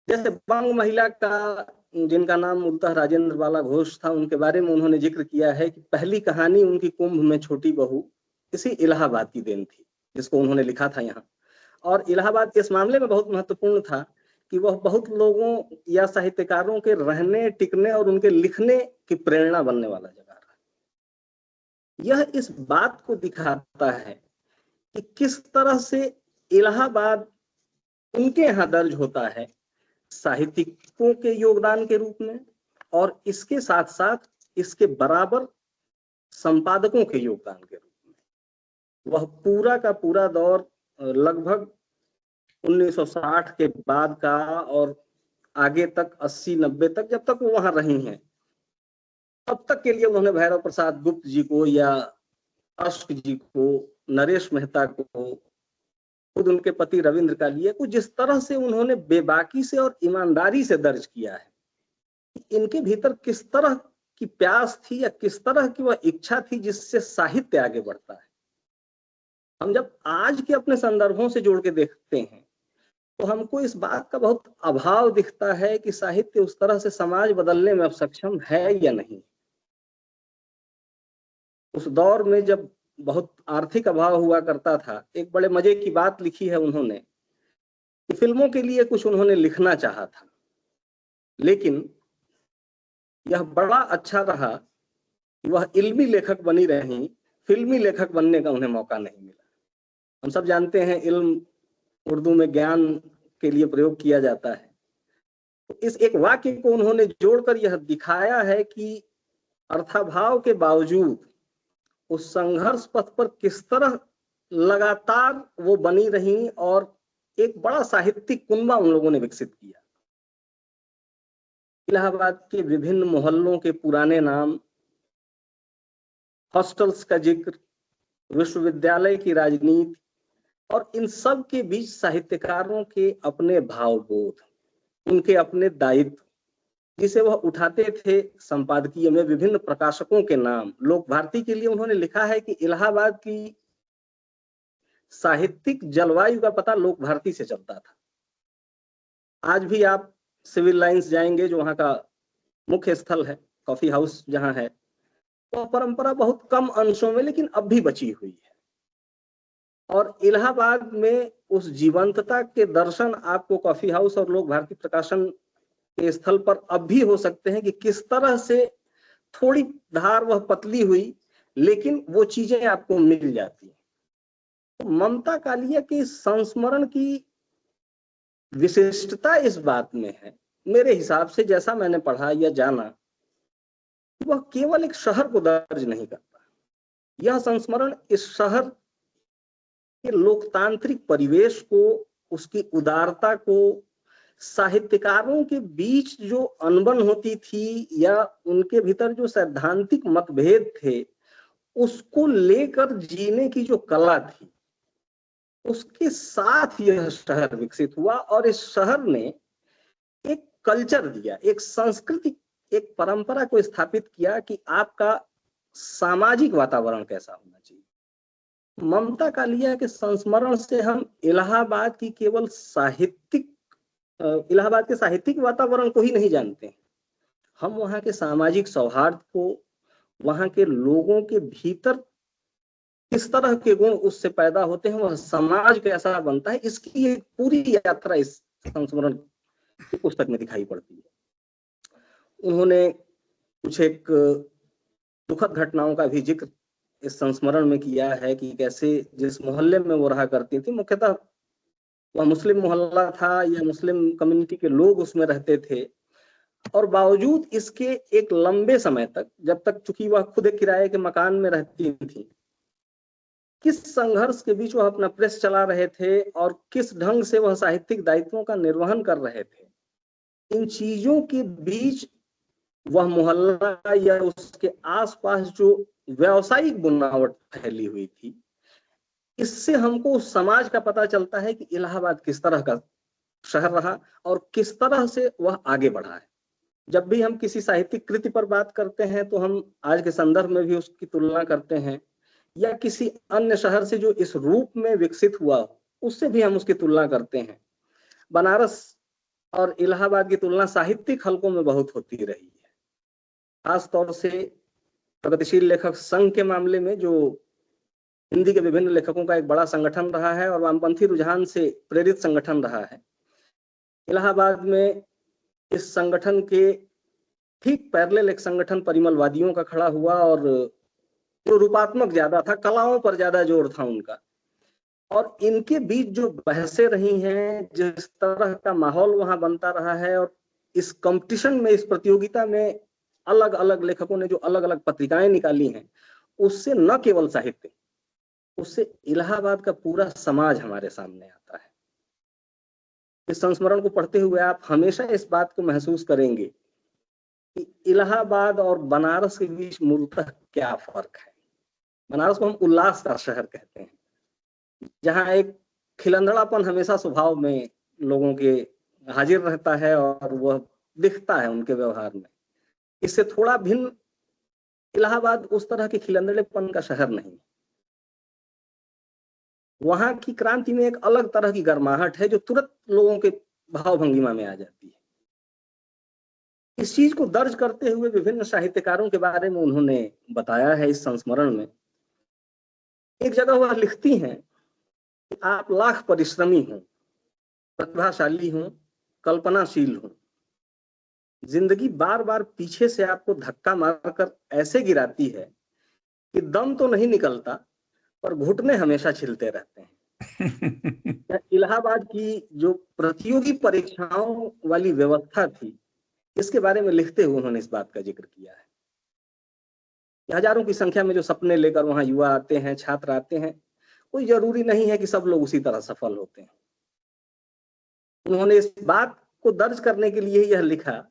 जैसे बंग महिला का, जिनका नाम मूलतः राजेंद्र बाला घोष था, उनके बारे में उन्होंने जिक्र किया है कि पहली कहानी उनकी कुंभ में छोटी बहू इसी इलाहाबाद की देन थी, जिसको उन्होंने लिखा था यहाँ। और इलाहाबाद इस मामले में बहुत महत्वपूर्ण था कि वह बहुत लोगों या साहित्यकारों के रहने, टिकने और उनके लिखने की प्रेरणा बनने वाला जगह रहा। यह इस बात को दिखाता है कि किस तरह से इलाहाबाद उनके यहाँ दर्ज होता है साहित्यिकों के योगदान के रूप में, और इसके साथ साथ इसके बराबर संपादकों के योगदान के रूप में। वह पूरा का पूरा दौर लगभग 1960 के बाद का और आगे तक 80-90 तक, जब तक वो वहां रही हैं, तब तक के लिए उन्होंने भैरव प्रसाद गुप्त जी को या अश्क जी को, नरेश मेहता को, खुद उनके पति रविंद्र कालिया को जिस तरह से उन्होंने बेबाकी से और ईमानदारी से दर्ज किया है, इनके भीतर किस तरह की प्यास थी या किस तरह की वह इच्छा थी जिससे साहित्य आगे बढ़ता है। हम जब आज के अपने संदर्भों से जोड़ के देखते हैं तो हमको इस बात का बहुत अभाव दिखता है कि साहित्य उस तरह से समाज बदलने में अब सक्षम है या नहीं। उस दौर में जब बहुत आर्थिक अभाव हुआ करता था, एक बड़े मजे की बात लिखी है उन्होंने कि फिल्मों के लिए कुछ उन्होंने लिखना चाहा था, लेकिन यह बड़ा अच्छा रहा कि वह इल्मी लेखक बनी रही, फिल्मी लेखक बनने का उन्हें मौका नहीं मिला। हम सब जानते हैं इल्म उर्दू में ज्ञान के लिए प्रयोग किया जाता है। तो इस एक वाक्य को उन्होंने जोड़कर यह दिखाया है कि अर्थाभाव के बावजूद उस संघर्ष पथ पर किस तरह लगातार वो बनी रही और एक बड़ा साहित्यिक कुनबा उन लोगों ने विकसित किया। इलाहाबाद के विभिन्न मोहल्लों के पुराने नाम, हॉस्टल्स का जिक्र, विश्वविद्यालय की राजनीति और इन सब के बीच साहित्यकारों के अपने भावबोध, उनके अपने दायित्व जिसे वह उठाते थे संपादकीय में, विभिन्न प्रकाशकों के नाम। लोक भारती के लिए उन्होंने लिखा है कि इलाहाबाद की साहित्यिक जलवायु का पता लोक भारती से चलता था। आज भी आप सिविल लाइंस जाएंगे जो वहां का मुख्य स्थल है, कॉफी हाउस जहां है, तो परंपरा बहुत कम अंशों में लेकिन अब भी बची हुई है। और इलाहाबाद में उस जीवंतता के दर्शन आपको कॉफी हाउस और लोक भारती प्रकाशन के स्थल पर अब भी हो सकते हैं कि किस तरह से थोड़ी धार वह पतली हुई लेकिन वो चीजें आपको मिल जाती हैं। तो ममता कालिया के संस्मरण की विशिष्टता इस बात में है, मेरे हिसाब से, जैसा मैंने पढ़ा या जाना, वह केवल एक शहर को दर्ज नहीं करता। यह संस्मरण इस शहर के लोकतांत्रिक परिवेश को, उसकी उदारता को, साहित्यकारों के बीच जो अनबन होती थी या उनके भीतर जो सैद्धांतिक मतभेद थे, उसको लेकर जीने की जो कला थी, उसके साथ यह शहर विकसित हुआ। और इस शहर ने एक कल्चर दिया, एक संस्कृति, एक परंपरा को स्थापित किया कि आपका सामाजिक वातावरण कैसा होना चाहिए। ममता कालिया के संस्मरण से हम इलाहाबाद की केवल इलाहाबाद के साहित्यिक वातावरण को ही नहीं जानते हैं, हम वहां के सामाजिक सौहार्द को, वहां के लोगों के भीतर किस तरह के गुण उससे पैदा होते हैं, वह समाज कैसा बनता है, इसकी एक पूरी यात्रा इस संस्मरण की पुस्तक में दिखाई पड़ती है। उन्होंने कुछ एक दुखद घटनाओं का भी जिक्र इस संस्मरण में किया है कि कैसे जिस मोहल्ले में वो रहा करती थी, मुख्यतः वह मुस्लिम मोहल्ला था या मुस्लिम कम्युनिटी के लोग उसमें रहते थे, और बावजूद इसके एक लंबे समय तक, जब तक चूंकि वह खुद एक किराए के मकान में रहती थी, किस संघर्ष के बीच वह अपना प्रेस चला रहे थे और किस ढंग से वह साहित्यिक दायित्वों का निर्वहन कर रहे थे। इन चीजों के बीच वह मोहल्ला या उसके आसपास जो व्यावसायिक बुनावट फैली हुई थी, इससे हमको उस समाज का पता चलता है कि इलाहाबाद किस तरह का शहर रहा और किस तरह से वह आगे बढ़ा है। जब भी हम किसी साहित्यिक कृति पर बात करते हैं तो हम आज के संदर्भ में भी उसकी तुलना करते हैं, या किसी अन्य शहर से जो इस रूप में विकसित हुआ उससे भी हम उसकी तुलना करते हैं। बनारस और इलाहाबाद की तुलना साहित्यिक हलकों में बहुत होती रही है, खासतौर से प्रगतिशील लेखक संघ के मामले में, जो हिंदी के विभिन्न लेखकों का एक बड़ा संगठन रहा है और वामपंथी रुझान से प्रेरित संगठन रहा है। इलाहाबाद में इस संगठन के ठीक पैरेलल एक संगठन परिमलवादियों का खड़ा हुआ, और जो रूपात्मक ज्यादा था, कलाओं पर ज्यादा जोर था उनका, और इनके बीच जो बहसें रही हैं, जिस तरह का माहौल वहां बनता रहा है, और इस कंपटीशन में, इस प्रतियोगिता में अलग अलग लेखकों ने जो अलग अलग पत्रिकाएं निकाली हैं, उससे न केवल साहित्य, उससे इलाहाबाद का पूरा समाज हमारे सामने आता है। इस संस्मरण को पढ़ते हुए आप हमेशा इस बात को महसूस करेंगे कि इलाहाबाद और बनारस के बीच मूलतः क्या फर्क है। बनारस को हम उल्लास का शहर कहते हैं, जहां एक खिलंदड़ापन हमेशा स्वभाव में लोगों के हाजिर रहता है और वह दिखता है उनके व्यवहार में। इससे थोड़ा भिन्न इलाहाबाद उस तरह के खिलंदड़ेपन का शहर नहीं। वहां की क्रांति में एक अलग तरह की गर्माहट है जो तुरंत लोगों के भाव भंगिमा में आ जाती है। इस चीज को दर्ज करते हुए विभिन्न साहित्यकारों के बारे में उन्होंने बताया है इस संस्मरण में। एक जगह वह लिखती हैं कि आप लाख परिश्रमी हो, प्रतिभाशाली हो, कल्पनाशील हो, जिंदगी बार बार पीछे से आपको धक्का मारकर ऐसे गिराती है कि दम तो नहीं निकलता पर घुटने हमेशा छिलते रहते हैं। इलाहाबाद की जो प्रतियोगी परीक्षाओं वाली व्यवस्था थी, इसके बारे में लिखते हुए उन्होंने इस बात का जिक्र किया है। हजारों की संख्या में जो सपने लेकर वहां युवा आते हैं, छात्र आते हैं, कोई जरूरी नहीं है कि सब लोग उसी तरह सफल होते हैं। उन्होंने इस बात को दर्ज करने के लिए यह लिखा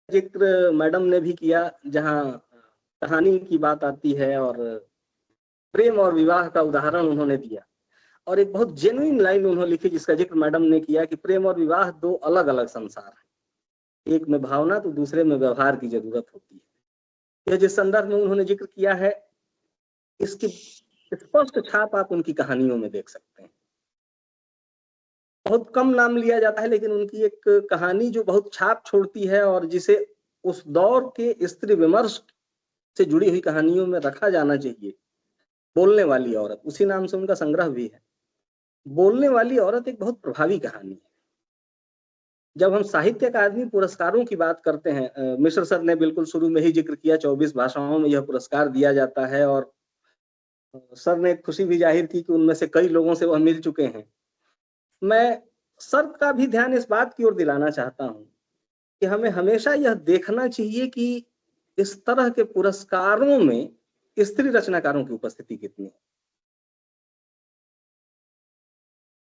जिक्र मैडम ने भी किया, जहां कहानी की बात आती है और प्रेम और विवाह का उदाहरण उन्होंने दिया। और एक बहुत जेन्युइन लाइन उन्होंने लिखी जिसका जिक्र मैडम ने किया कि प्रेम और विवाह दो अलग अलग संसार हैं, एक में भावना तो दूसरे में व्यवहार की जरूरत होती है। यह जिस संदर्भ में उन्होंने जिक्र किया है, इसकी स्पष्ट छाप आप उनकी कहानियों में देख सकते हैं। बहुत कम नाम लिया जाता है, लेकिन उनकी एक कहानी जो बहुत छाप छोड़ती है और जिसे उस दौर के स्त्री विमर्श से जुड़ी हुई कहानियों में रखा जाना चाहिए, बोलने वाली औरत, उसी नाम से उनका संग्रह भी है। बोलने वाली औरत एक बहुत प्रभावी कहानी है। जब हम साहित्य अकादमी पुरस्कारों की बात करते हैं, मिश्र सर ने बिल्कुल शुरू में ही जिक्र किया, 24 भाषाओं में यह पुरस्कार दिया जाता है और सर ने खुशी भी जाहिर की कि उनमें से कई लोगों से वह मिल चुके हैं। मैं सर का भी ध्यान इस बात की ओर दिलाना चाहता हूं कि हमें हमेशा यह देखना चाहिए कि इस तरह के पुरस्कारों में स्त्री रचनाकारों की उपस्थिति कितनी है।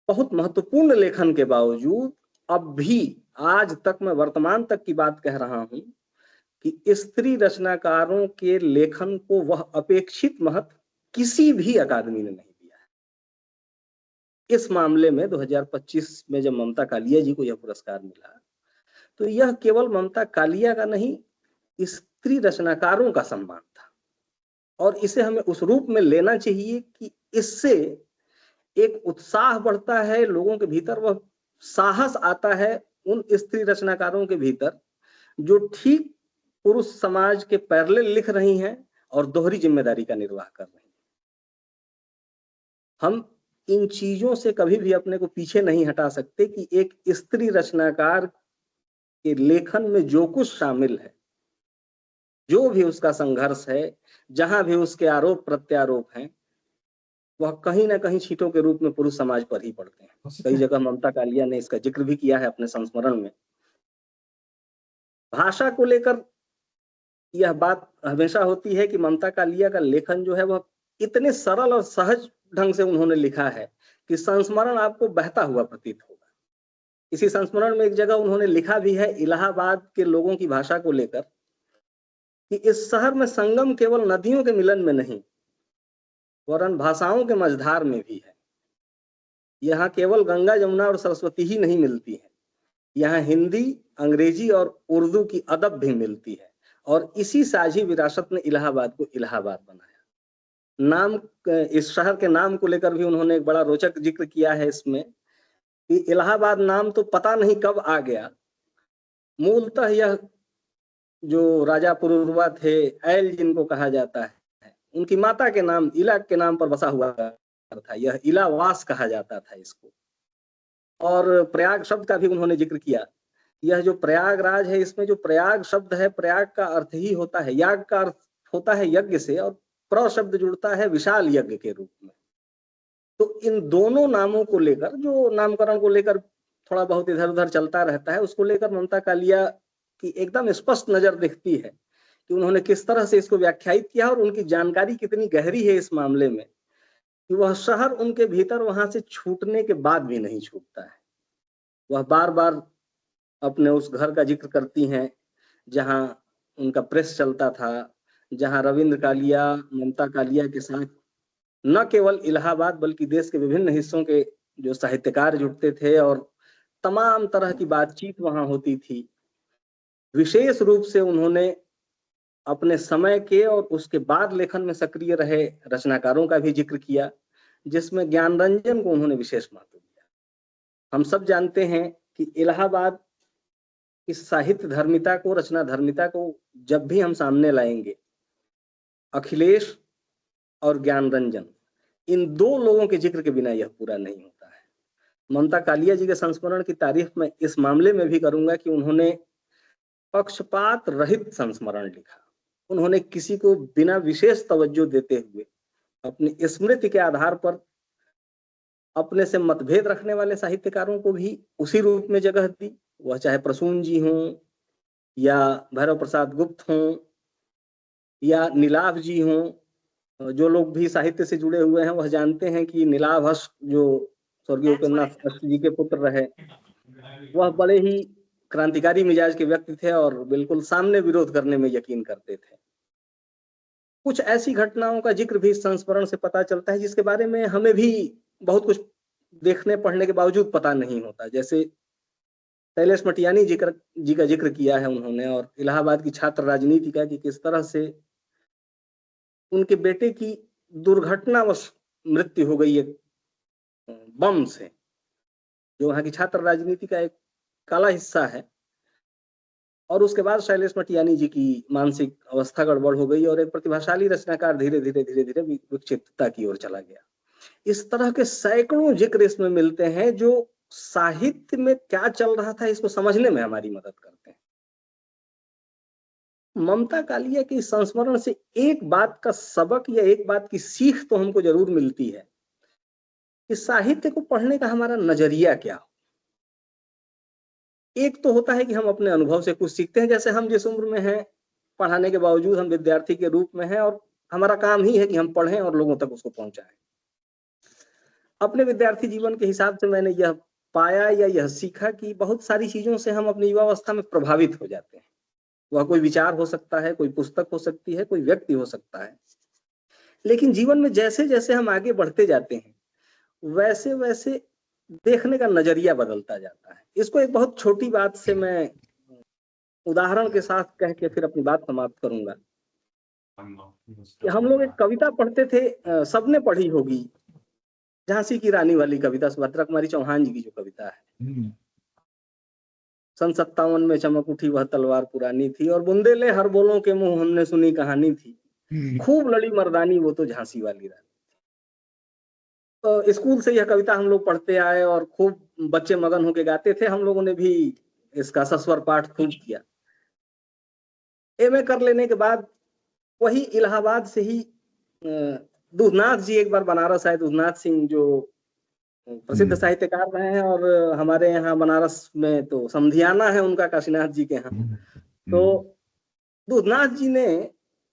बहुत महत्वपूर्ण लेखन के बावजूद अब भी आज तक, मैं वर्तमान तक की बात कह रहा हूं, कि स्त्री रचनाकारों के लेखन को वह अपेक्षित महत्व किसी भी अकादमी ने नहीं दिया है। इस मामले में 2025 में जब ममता कालिया जी को यह पुरस्कार मिला, तो यह केवल ममता कालिया का नहीं, स्त्री रचनाकारों का सम्मान था। और इसे हमें उस रूप में लेना चाहिए कि इससे एक उत्साह बढ़ता है लोगों के भीतर, वह साहस आता है उन स्त्री रचनाकारों के भीतर जो ठीक पुरुष समाज के पैरेलल लिख रही हैं और दोहरी जिम्मेदारी का निर्वाह कर रही हैं। हम इन चीजों से कभी भी अपने को पीछे नहीं हटा सकते कि एक स्त्री रचनाकार के लेखन में जो कुछ शामिल है, जो भी उसका संघर्ष है, जहां भी उसके आरोप प्रत्यारोप हैं, वह कहीं ना कहीं छींटों के रूप में पुरुष समाज पर ही पड़ते हैं। कई जगह ममता कालिया ने इसका जिक्र भी किया है अपने संस्मरण में। भाषा को लेकर यह बात हमेशा होती है कि ममता कालिया का लेखन जो है वह इतने सरल और सहज ढंग से उन्होंने लिखा है कि संस्मरण आपको बहता हुआ प्रतीत होगा। इसी संस्मरण में एक जगह उन्होंने लिखा भी है इलाहाबाद के लोगों की भाषा को लेकर कि इस शहर में संगम केवल नदियों के मिलन में नहीं, वरन भाषाओं के मझधार में भी है। यहाँ केवल गंगा, जमुना और सरस्वती ही नहीं मिलती है, यहाँ हिंदी, अंग्रेजी और उर्दू की अदब भी मिलती है। और इसी साझी विरासत ने इलाहाबाद को इलाहाबाद बनाया। नाम, इस शहर के नाम को लेकर भी उन्होंने एक बड़ा रोचक जिक्र किया है इसमें कि इलाहाबाद नाम तो पता नहीं कब आ गया, मूलतः यह जो राजा पुरुरवा थे, ऐल जिनको कहा जाता है, उनकी माता के नाम इला के नाम पर बसा हुआ था। यह इलावास कहा जाता था इसको। और प्रयाग शब्द का भी उन्होंने जिक्र किया। यह जो प्रयागराज है, इसमें जो प्रयाग शब्द है, प्रयाग का अर्थ ही होता है, याग का अर्थ होता है यज्ञ से, और प्र शब्द जुड़ता है विशाल यज्ञ के रूप में। तो इन दोनों नामों को लेकर, जो नामकरण को लेकर थोड़ा बहुत इधर उधर चलता रहता है, उसको लेकर ममता कालिया की एकदम स्पष्ट नजर दिखती है कि उन्होंने किस तरह से इसको व्याख्यायित किया और उनकी जानकारी कितनी गहरी है इस मामले में कि वह शहर उनके भीतर वहां से छूटने के बाद भी नहीं छूटता है। वह बार बार अपने उस घर का जिक्र करती हैं जहां उनका प्रेस चलता था, जहां रविंद्र कालिया, ममता कालिया के साथ न केवल इलाहाबाद बल्कि देश के विभिन्न हिस्सों के जो साहित्यकार जुड़ते थे और तमाम तरह की बातचीत वहां होती थी। विशेष रूप से उन्होंने अपने समय के और उसके बाद लेखन में सक्रिय रहे रचनाकारों का भी जिक्र किया, जिसमें ज्ञानरंजन को उन्होंने विशेष महत्व दिया। हम सब जानते हैं कि इलाहाबाद की साहित्य धर्मिता को, रचना धर्मिता को जब भी हम सामने लाएंगे, अखिलेश और ज्ञानरंजन, इन दो लोगों के जिक्र के बिना यह पूरा नहीं होता है। ममता कालिया जी के संस्मरण की तारीफ मैं इस मामले में भी करूंगा कि उन्होंने पक्षपात रहित संस्मरण लिखा। उन्होंने किसी को बिना विशेष तवज्जो देते हुए अपनी स्मृति के आधार पर अपने से मतभेद रखने वाले साहित्यकारों को भी उसी रूप में जगह दी, वह चाहे प्रसून जी हों या भैरव प्रसाद गुप्त हों या नीलाभ जी हों। जो लोग भी साहित्य से जुड़े हुए हैं वह जानते हैं कि नीलाभ हर्ष जो स्वर्गीय उपेंद्रनाथ हर्ष जी के पुत्र रहे, वह बड़े ही क्रांतिकारी मिजाज के व्यक्ति थे और बिल्कुल सामने विरोध करने में यकीन करते थे। कुछ ऐसी घटनाओं का जिक्र भी संस्मरण से पता चलता है जिसके बारे में हमें भी बहुत कुछ देखने पढ़ने के बावजूद पता नहीं होता। जैसे शैलेश मटियानी जी का जिक्र किया है उन्होंने, और इलाहाबाद की छात्र राजनीति का, कि किस तरह से उनके बेटे की दुर्घटनावश मृत्यु हो गई एक बम से, जो वहां की छात्र राजनीति का एक काला हिस्सा है। और उसके बाद शैलेश मटियानी जी की मानसिक अवस्था गड़बड़ हो गई और एक प्रतिभाशाली रचनाकार धीरे धीरे विक्षिप्तता की ओर चला गया। इस तरह के सैकड़ों जिक्र इसमें मिलते हैं जो साहित्य में क्या चल रहा था इसको समझने में हमारी मदद करते हैं। ममता कालिया के संस्मरण से एक बात का सबक या एक बात की सीख तो हमको जरूर मिलती है कि साहित्य को पढ़ने का हमारा नजरिया क्या हो। एक तो होता है कि हम अपने अनुभव से कुछ सीखते हैं, जैसे हम जिस उम्र में हैं, पढ़ाने के बावजूद हम विद्यार्थी के रूप में हैं और हमारा काम ही है कि हम पढ़ें और लोगों तक उसको पहुंचाएं। अपने विद्यार्थी जीवन के हिसाब से मैंने यह पाया या यह सीखा कि बहुत सारी चीजों से हम अपनी युवावस्था में प्रभावित हो जाते हैं। वह कोई विचार हो सकता है, कोई पुस्तक हो सकती है, कोई व्यक्ति हो सकता है, लेकिन जीवन में जैसे जैसे हम आगे बढ़ते जाते हैं वैसे वैसे देखने का नजरिया बदलता जाता है। इसको एक बहुत छोटी बात से मैं उदाहरण के साथ कह के फिर अपनी बात समाप्त करूंगा। कि हम लोग एक कविता पढ़ते थे, सबने पढ़ी होगी, झांसी की रानी वाली कविता, सुभद्रा कुमारी चौहान जी की जो कविता है। सन 57 में चमक उठी वह तलवार पुरानी थी और बुंदेले हर बोलों के मुंह हमने सुनी कहानी थी, खूब लड़ी मर्दानी वो तो झांसी वाली रानी। तो स्कूल से यह कविता हम लोग पढ़ते आए और खूब बच्चे मगन होके गाते थे। हम लोगों ने भी इसका सस्वर पाठ खूब किया। एमए कर लेने के बाद वही इलाहाबाद से ही दूधनाथ जी एक बार बनारस आए। दूधनाथ सिंह जो प्रसिद्ध साहित्यकार रहे हैं और हमारे यहाँ बनारस में तो समधियाना है उनका, काशीनाथ जी के यहाँ। तो दूधनाथ जी ने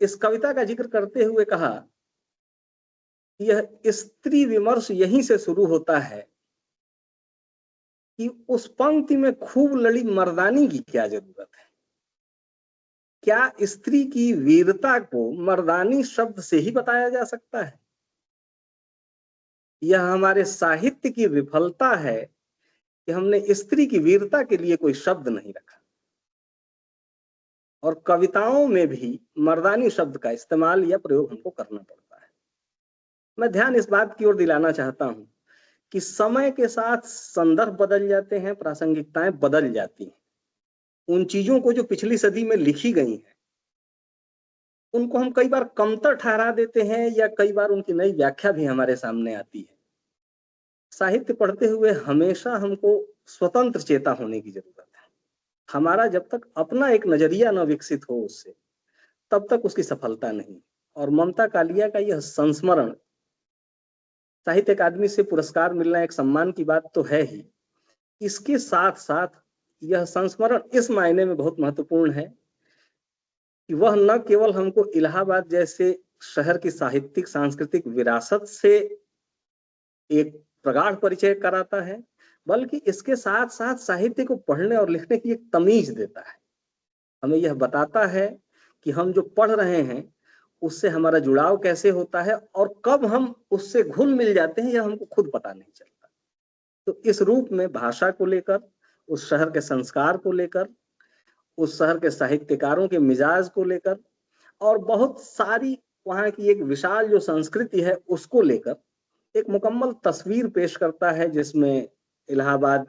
इस कविता का जिक्र करते हुए कहा कि यह स्त्री विमर्श यहीं से शुरू होता है कि उस पंक्ति में खूब लड़ी मर्दानी की क्या जरूरत है। क्या स्त्री की वीरता को मर्दानी शब्द से ही बताया जा सकता है? यह हमारे साहित्य की विफलता है कि हमने स्त्री की वीरता के लिए कोई शब्द नहीं रखा और कविताओं में भी मर्दानी शब्द का इस्तेमाल या प्रयोग हमको करना पड़ता है। मैं ध्यान इस बात की ओर दिलाना चाहता हूं कि समय के साथ संदर्भ बदल जाते हैं, प्रासंगिकताएं बदल जाती हैं। उन चीजों को जो पिछली सदी में लिखी गई हैं उनको हम कई बार कमतर ठहरा देते हैं या कई बार उनकी नई व्याख्या भी हमारे सामने आती है। साहित्य पढ़ते हुए हमेशा हमको स्वतंत्र चेता होने की जरूरत है। हमारा जब तक अपना एक नजरिया न विकसित हो उससे, तब तक उसकी सफलता नहीं। और ममता कालिया का यह संस्मरण, साहित्य अकादमी से पुरस्कार मिलना एक सम्मान की बात तो है ही, इसके साथ साथ यह संस्मरण इस मायने में बहुत महत्वपूर्ण है कि वह न केवल हमको इलाहाबाद जैसे शहर की साहित्यिक सांस्कृतिक विरासत से एक प्रगाढ़ परिचय कराता है, बल्कि इसके साथ साथ साहित्य को पढ़ने और लिखने की एक तमीज देता है। हमें यह बताता है कि हम जो पढ़ रहे हैं उससे हमारा जुड़ाव कैसे होता है और कब हम उससे घुल मिल जाते हैं यह हमको खुद पता नहीं चलता। तो इस रूप में भाषा को लेकर, उस शहर के संस्कार को लेकर, उस शहर के साहित्यकारों के मिजाज को लेकर और बहुत सारी वहाँ की एक विशाल जो संस्कृति है उसको लेकर एक मुकम्मल तस्वीर पेश करता है, जिसमें इलाहाबाद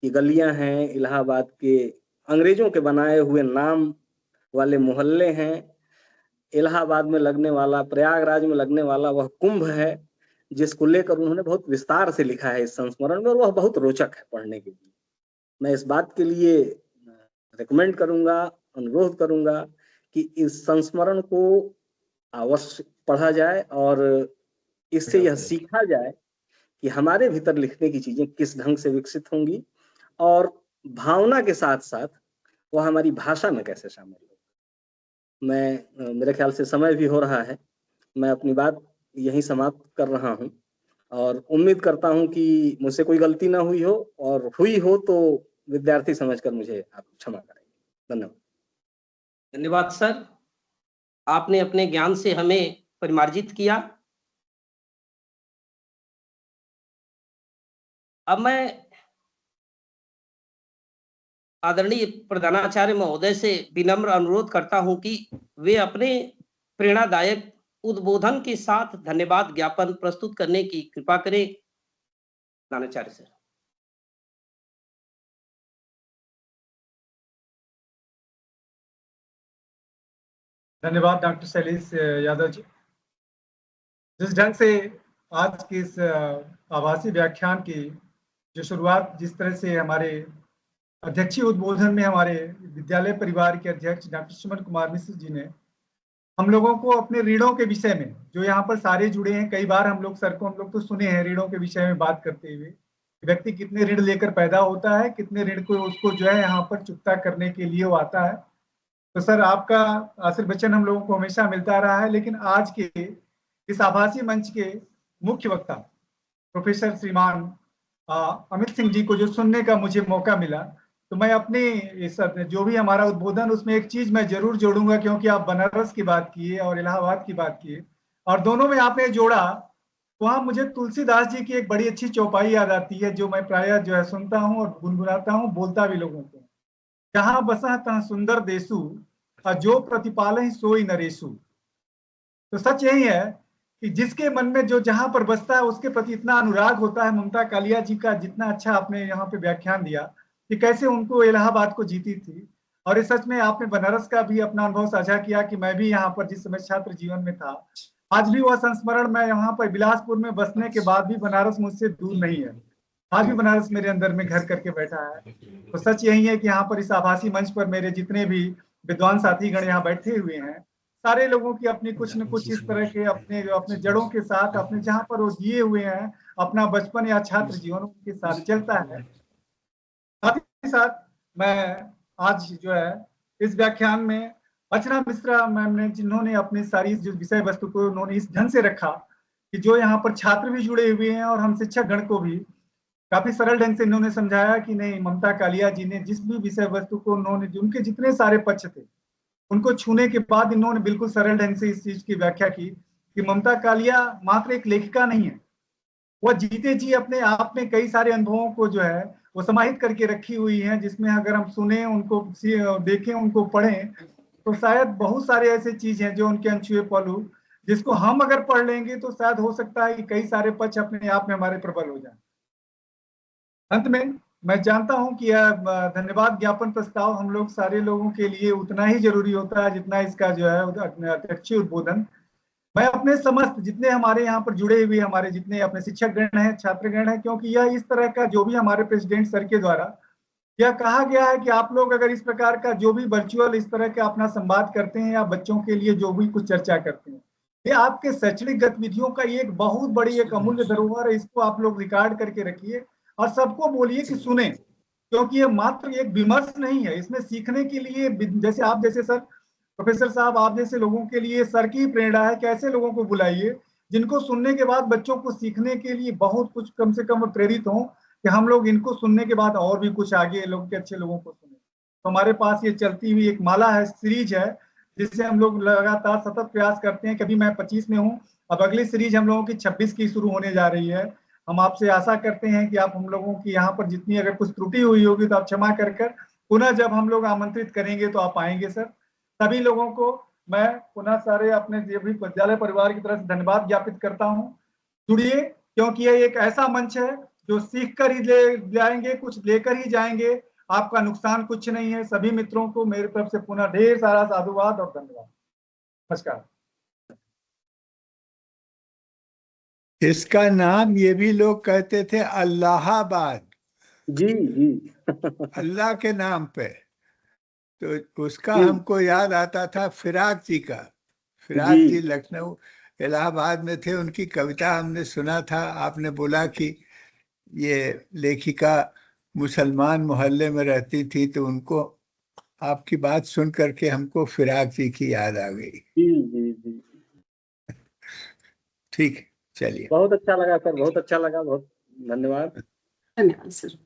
की गलियां हैं, इलाहाबाद के अंग्रेजों के बनाए हुए नाम वाले मोहल्ले हैं, इलाहाबाद में लगने वाला, प्रयागराज में लगने वाला वह कुंभ है, जिसको लेकर उन्होंने बहुत विस्तार से लिखा है इस संस्मरण में, और वह बहुत रोचक है पढ़ने के लिए। मैं इस बात के लिए रिकमेंड करूंगा, अनुरोध करूंगा कि इस संस्मरण को अवश्य पढ़ा जाए और इससे यह सीखा जाए कि हमारे भीतर लिखने की चीजें किस ढंग से विकसित होंगी और भावना के साथ साथ वह हमारी भाषा में कैसे शामिल हो। मेरे ख्याल से समय भी हो रहा है, मैं अपनी बात यहीं समाप्त कर रहा हूं और उम्मीद करता हूं कि मुझसे कोई गलती ना हुई हो, और हुई हो तो विद्यार्थी समझकर मुझे आप क्षमा करेंगे। धन्यवाद। धन्यवाद सर, आपने अपने ज्ञान से हमें परिमार्जित किया। अब मैं आदरणीय प्रधानाचार्य महोदय से विनम्र अनुरोध करता हूं कि वे अपने प्रेरणादायक उद्बोधन के साथ धन्यवाद ज्ञापन प्रस्तुत करने की कृपा करें। प्रधानाचार्य सर। धन्यवाद डॉक्टर शैलेश यादव जी। जिस ढंग से आज के इस आभासी व्याख्यान की जो शुरुआत जिस तरह से हमारे अध्यक्षीय उद्बोधन में हमारे विद्यालय परिवार के अध्यक्ष डॉक्टर सुमन कुमार मिश्र जी ने हम लोगों को अपने ऋणों के विषय में, जो यहाँ पर सारे जुड़े हैं, कई बार हम लोग तो सुने हैं ऋणों के विषय में बात करते हुए, व्यक्ति कितने ऋण लेकर पैदा होता है, कितने ऋण को उसको जो है यहाँ पर चुकता करने के लिए वो आता है। तो सर आपका आशीर्वचन हम लोगों को हमेशा मिलता रहा है, लेकिन आज के इस आभासी मंच के मुख्य वक्ता प्रोफेसर श्रीमान अमित सिंह जी को जो सुनने का मुझे मौका मिला, तो मैं अपने इस जो भी हमारा उद्बोधन उसमें एक चीज मैं जरूर जोड़ूंगा, क्योंकि आप बनारस की बात किए और इलाहाबाद की बात किए और दोनों में आपने जोड़ा, वहां मुझे तुलसीदास जी की एक बड़ी अच्छी चौपाई याद आती है, जो मैं प्रायः जो है सुनता हूँ और गुनगुनाता हूँ, बोलता भी लोगों को। जहां बसा तहां सुंदर देसु, जो प्रतिपाल सोई नरेसु। तो सच यही है कि जिसके मन में जो जहां पर बसता है उसके प्रति इतना अनुराग होता है। ममता कालिया जी का जितना अच्छा आपने यहाँ पे व्याख्यान दिया कि कैसे उनको इलाहाबाद को जीती थी, और इस सच में आपने बनारस का भी अपना अनुभव साझा किया कि मैं भी यहाँ पर जिस समय छात्र जीवन में था, आज भी वह संस्मरण, मैं यहाँ पर बिलासपुर में बसने के बाद भी बनारस मुझसे दूर नहीं है, आज भी बनारस मेरे अंदर में घर करके बैठा है। तो सच यही है कि यहाँ पर इस आभासी मंच पर मेरे जितने भी विद्वान साथीगण यहाँ बैठे हुए हैं, सारे लोगों की अपनी कुछ न कुछ इस तरह के अपने अपने जड़ों के साथ, अपने जहाँ पर वो जिए हुए हैं अपना बचपन या छात्र जीवन उनके साथ चलता है। साथ ही साथ मैं आज जो है इस व्याख्यान में अर्चना मिश्रा मैम ने, जिन्होंने अपनी सारी जो विषय वस्तु को उन्होंने इस ढंग से रखा कि जो यहाँ पर छात्र भी जुड़े हुए हैं और हम शिक्षक गण को भी काफी सरल ढंग से इन्होंने समझाया कि नहीं, ममता कालिया जी ने जिस भी विषय वस्तु को उन्होंने, उनके जितने सारे पक्ष थे उनको छूने के बाद इन्होंने बिल्कुल सरल ढंग से इस चीज की व्याख्या की कि ममता कालिया मात्र एक लेखिका नहीं है, वह जीते जी अपने आप में कई सारे अनुभवों को जो है वो समाहित करके रखी हुई है, जिसमें अगर हम सुने, उनको देखें, उनको पढ़ें, तो शायद बहुत सारे ऐसे चीज हैं जो उनके अनछुए पहलू, जिसको हम अगर पढ़ लेंगे तो शायद हो सकता है कि कई सारे पक्ष अपने आप में हमारे प्रबल हो जाए। अंत में मैं जानता हूं कि यह धन्यवाद ज्ञापन प्रस्ताव हम लोग सारे लोगों के लिए उतना ही जरूरी होता है जितना इसका जो है अध्यक्षीय उद्बोधन। मैं अपने समस्त जितने हमारे यहाँ पर जुड़े हुए हमारे जितने अपने शिक्षक गण हैं, छात्रगण हैं, क्योंकि यह इस तरह का जो भी हमारे प्रेसिडेंट सर के द्वारा यह कहा गया है कि आप लोग अगर इस प्रकार का जो भी वर्चुअल इस तरह का अपना संवाद करते हैं या बच्चों के लिए जो भी कुछ चर्चा करते हैं, ये आपके शैक्षणिक गतिविधियों का एक बहुत बड़ी एक अमूल्य धरोहर है। इसको आप लोग रिकॉर्ड करके रखिए और सबको बोलिए कि सुने, क्योंकि ये मात्र एक विमर्श नहीं है, इसमें सीखने के लिए, जैसे आप जैसे सर प्रोफेसर साहब आप जैसे लोगों के लिए सर की प्रेरणा है कि ऐसे लोगों को बुलाइए जिनको सुनने के बाद बच्चों को सीखने के लिए बहुत कुछ कम से कम प्रेरित हों कि हम लोग इनको सुनने के बाद और भी कुछ आगे लोग के अच्छे लोगों को सुने। तो हमारे पास ये चलती हुई एक माला है, सीरीज है, जिससे हम लोग लगातार सतत प्रयास करते हैं। कभी मैं 25 में हूँ, अब अगली सीरीज हम लोगों की 26 की शुरू होने जा रही है। हम आपसे आशा करते हैं कि आप हम लोगों की यहाँ पर जितनी अगर कुछ त्रुटि हुई होगी तो आप क्षमा कर पुनः जब हम लोग आमंत्रित करेंगे तो आप आएंगे सर। सभी लोगों को मैं पुनः सारे अपने जो भी विद्यालय परिवार की तरफ से धन्यवाद ज्ञापित करता हूँ। जुड़िए, क्योंकि यह एक ऐसा मंच है जो सीख कर ही ले जाएंगे, कुछ लेकर ही जाएंगे, आपका नुकसान कुछ नहीं है। सभी मित्रों को मेरी तरफ से पुनः ढेर सारा साधुवाद और धन्यवाद। नमस्कार। इसका नाम ये भी लोग कहते थे अल्लाहाबाद, जी जी अल्लाह के नाम पे। तो उसका जी। हमको याद आता था फिराक जी का। फिराक जी लखनऊ इलाहाबाद में थे, उनकी कविता हमने सुना था। आपने बोला कि ये लेखिका मुसलमान मोहल्ले में रहती थी, तो उनको आपकी बात सुन करके हमको फिराक जी की याद आ गई। जी जी जी, ठीक, चलिए। बहुत अच्छा लगा सर, बहुत अच्छा लगा, बहुत धन्यवाद। धन्यवाद सर।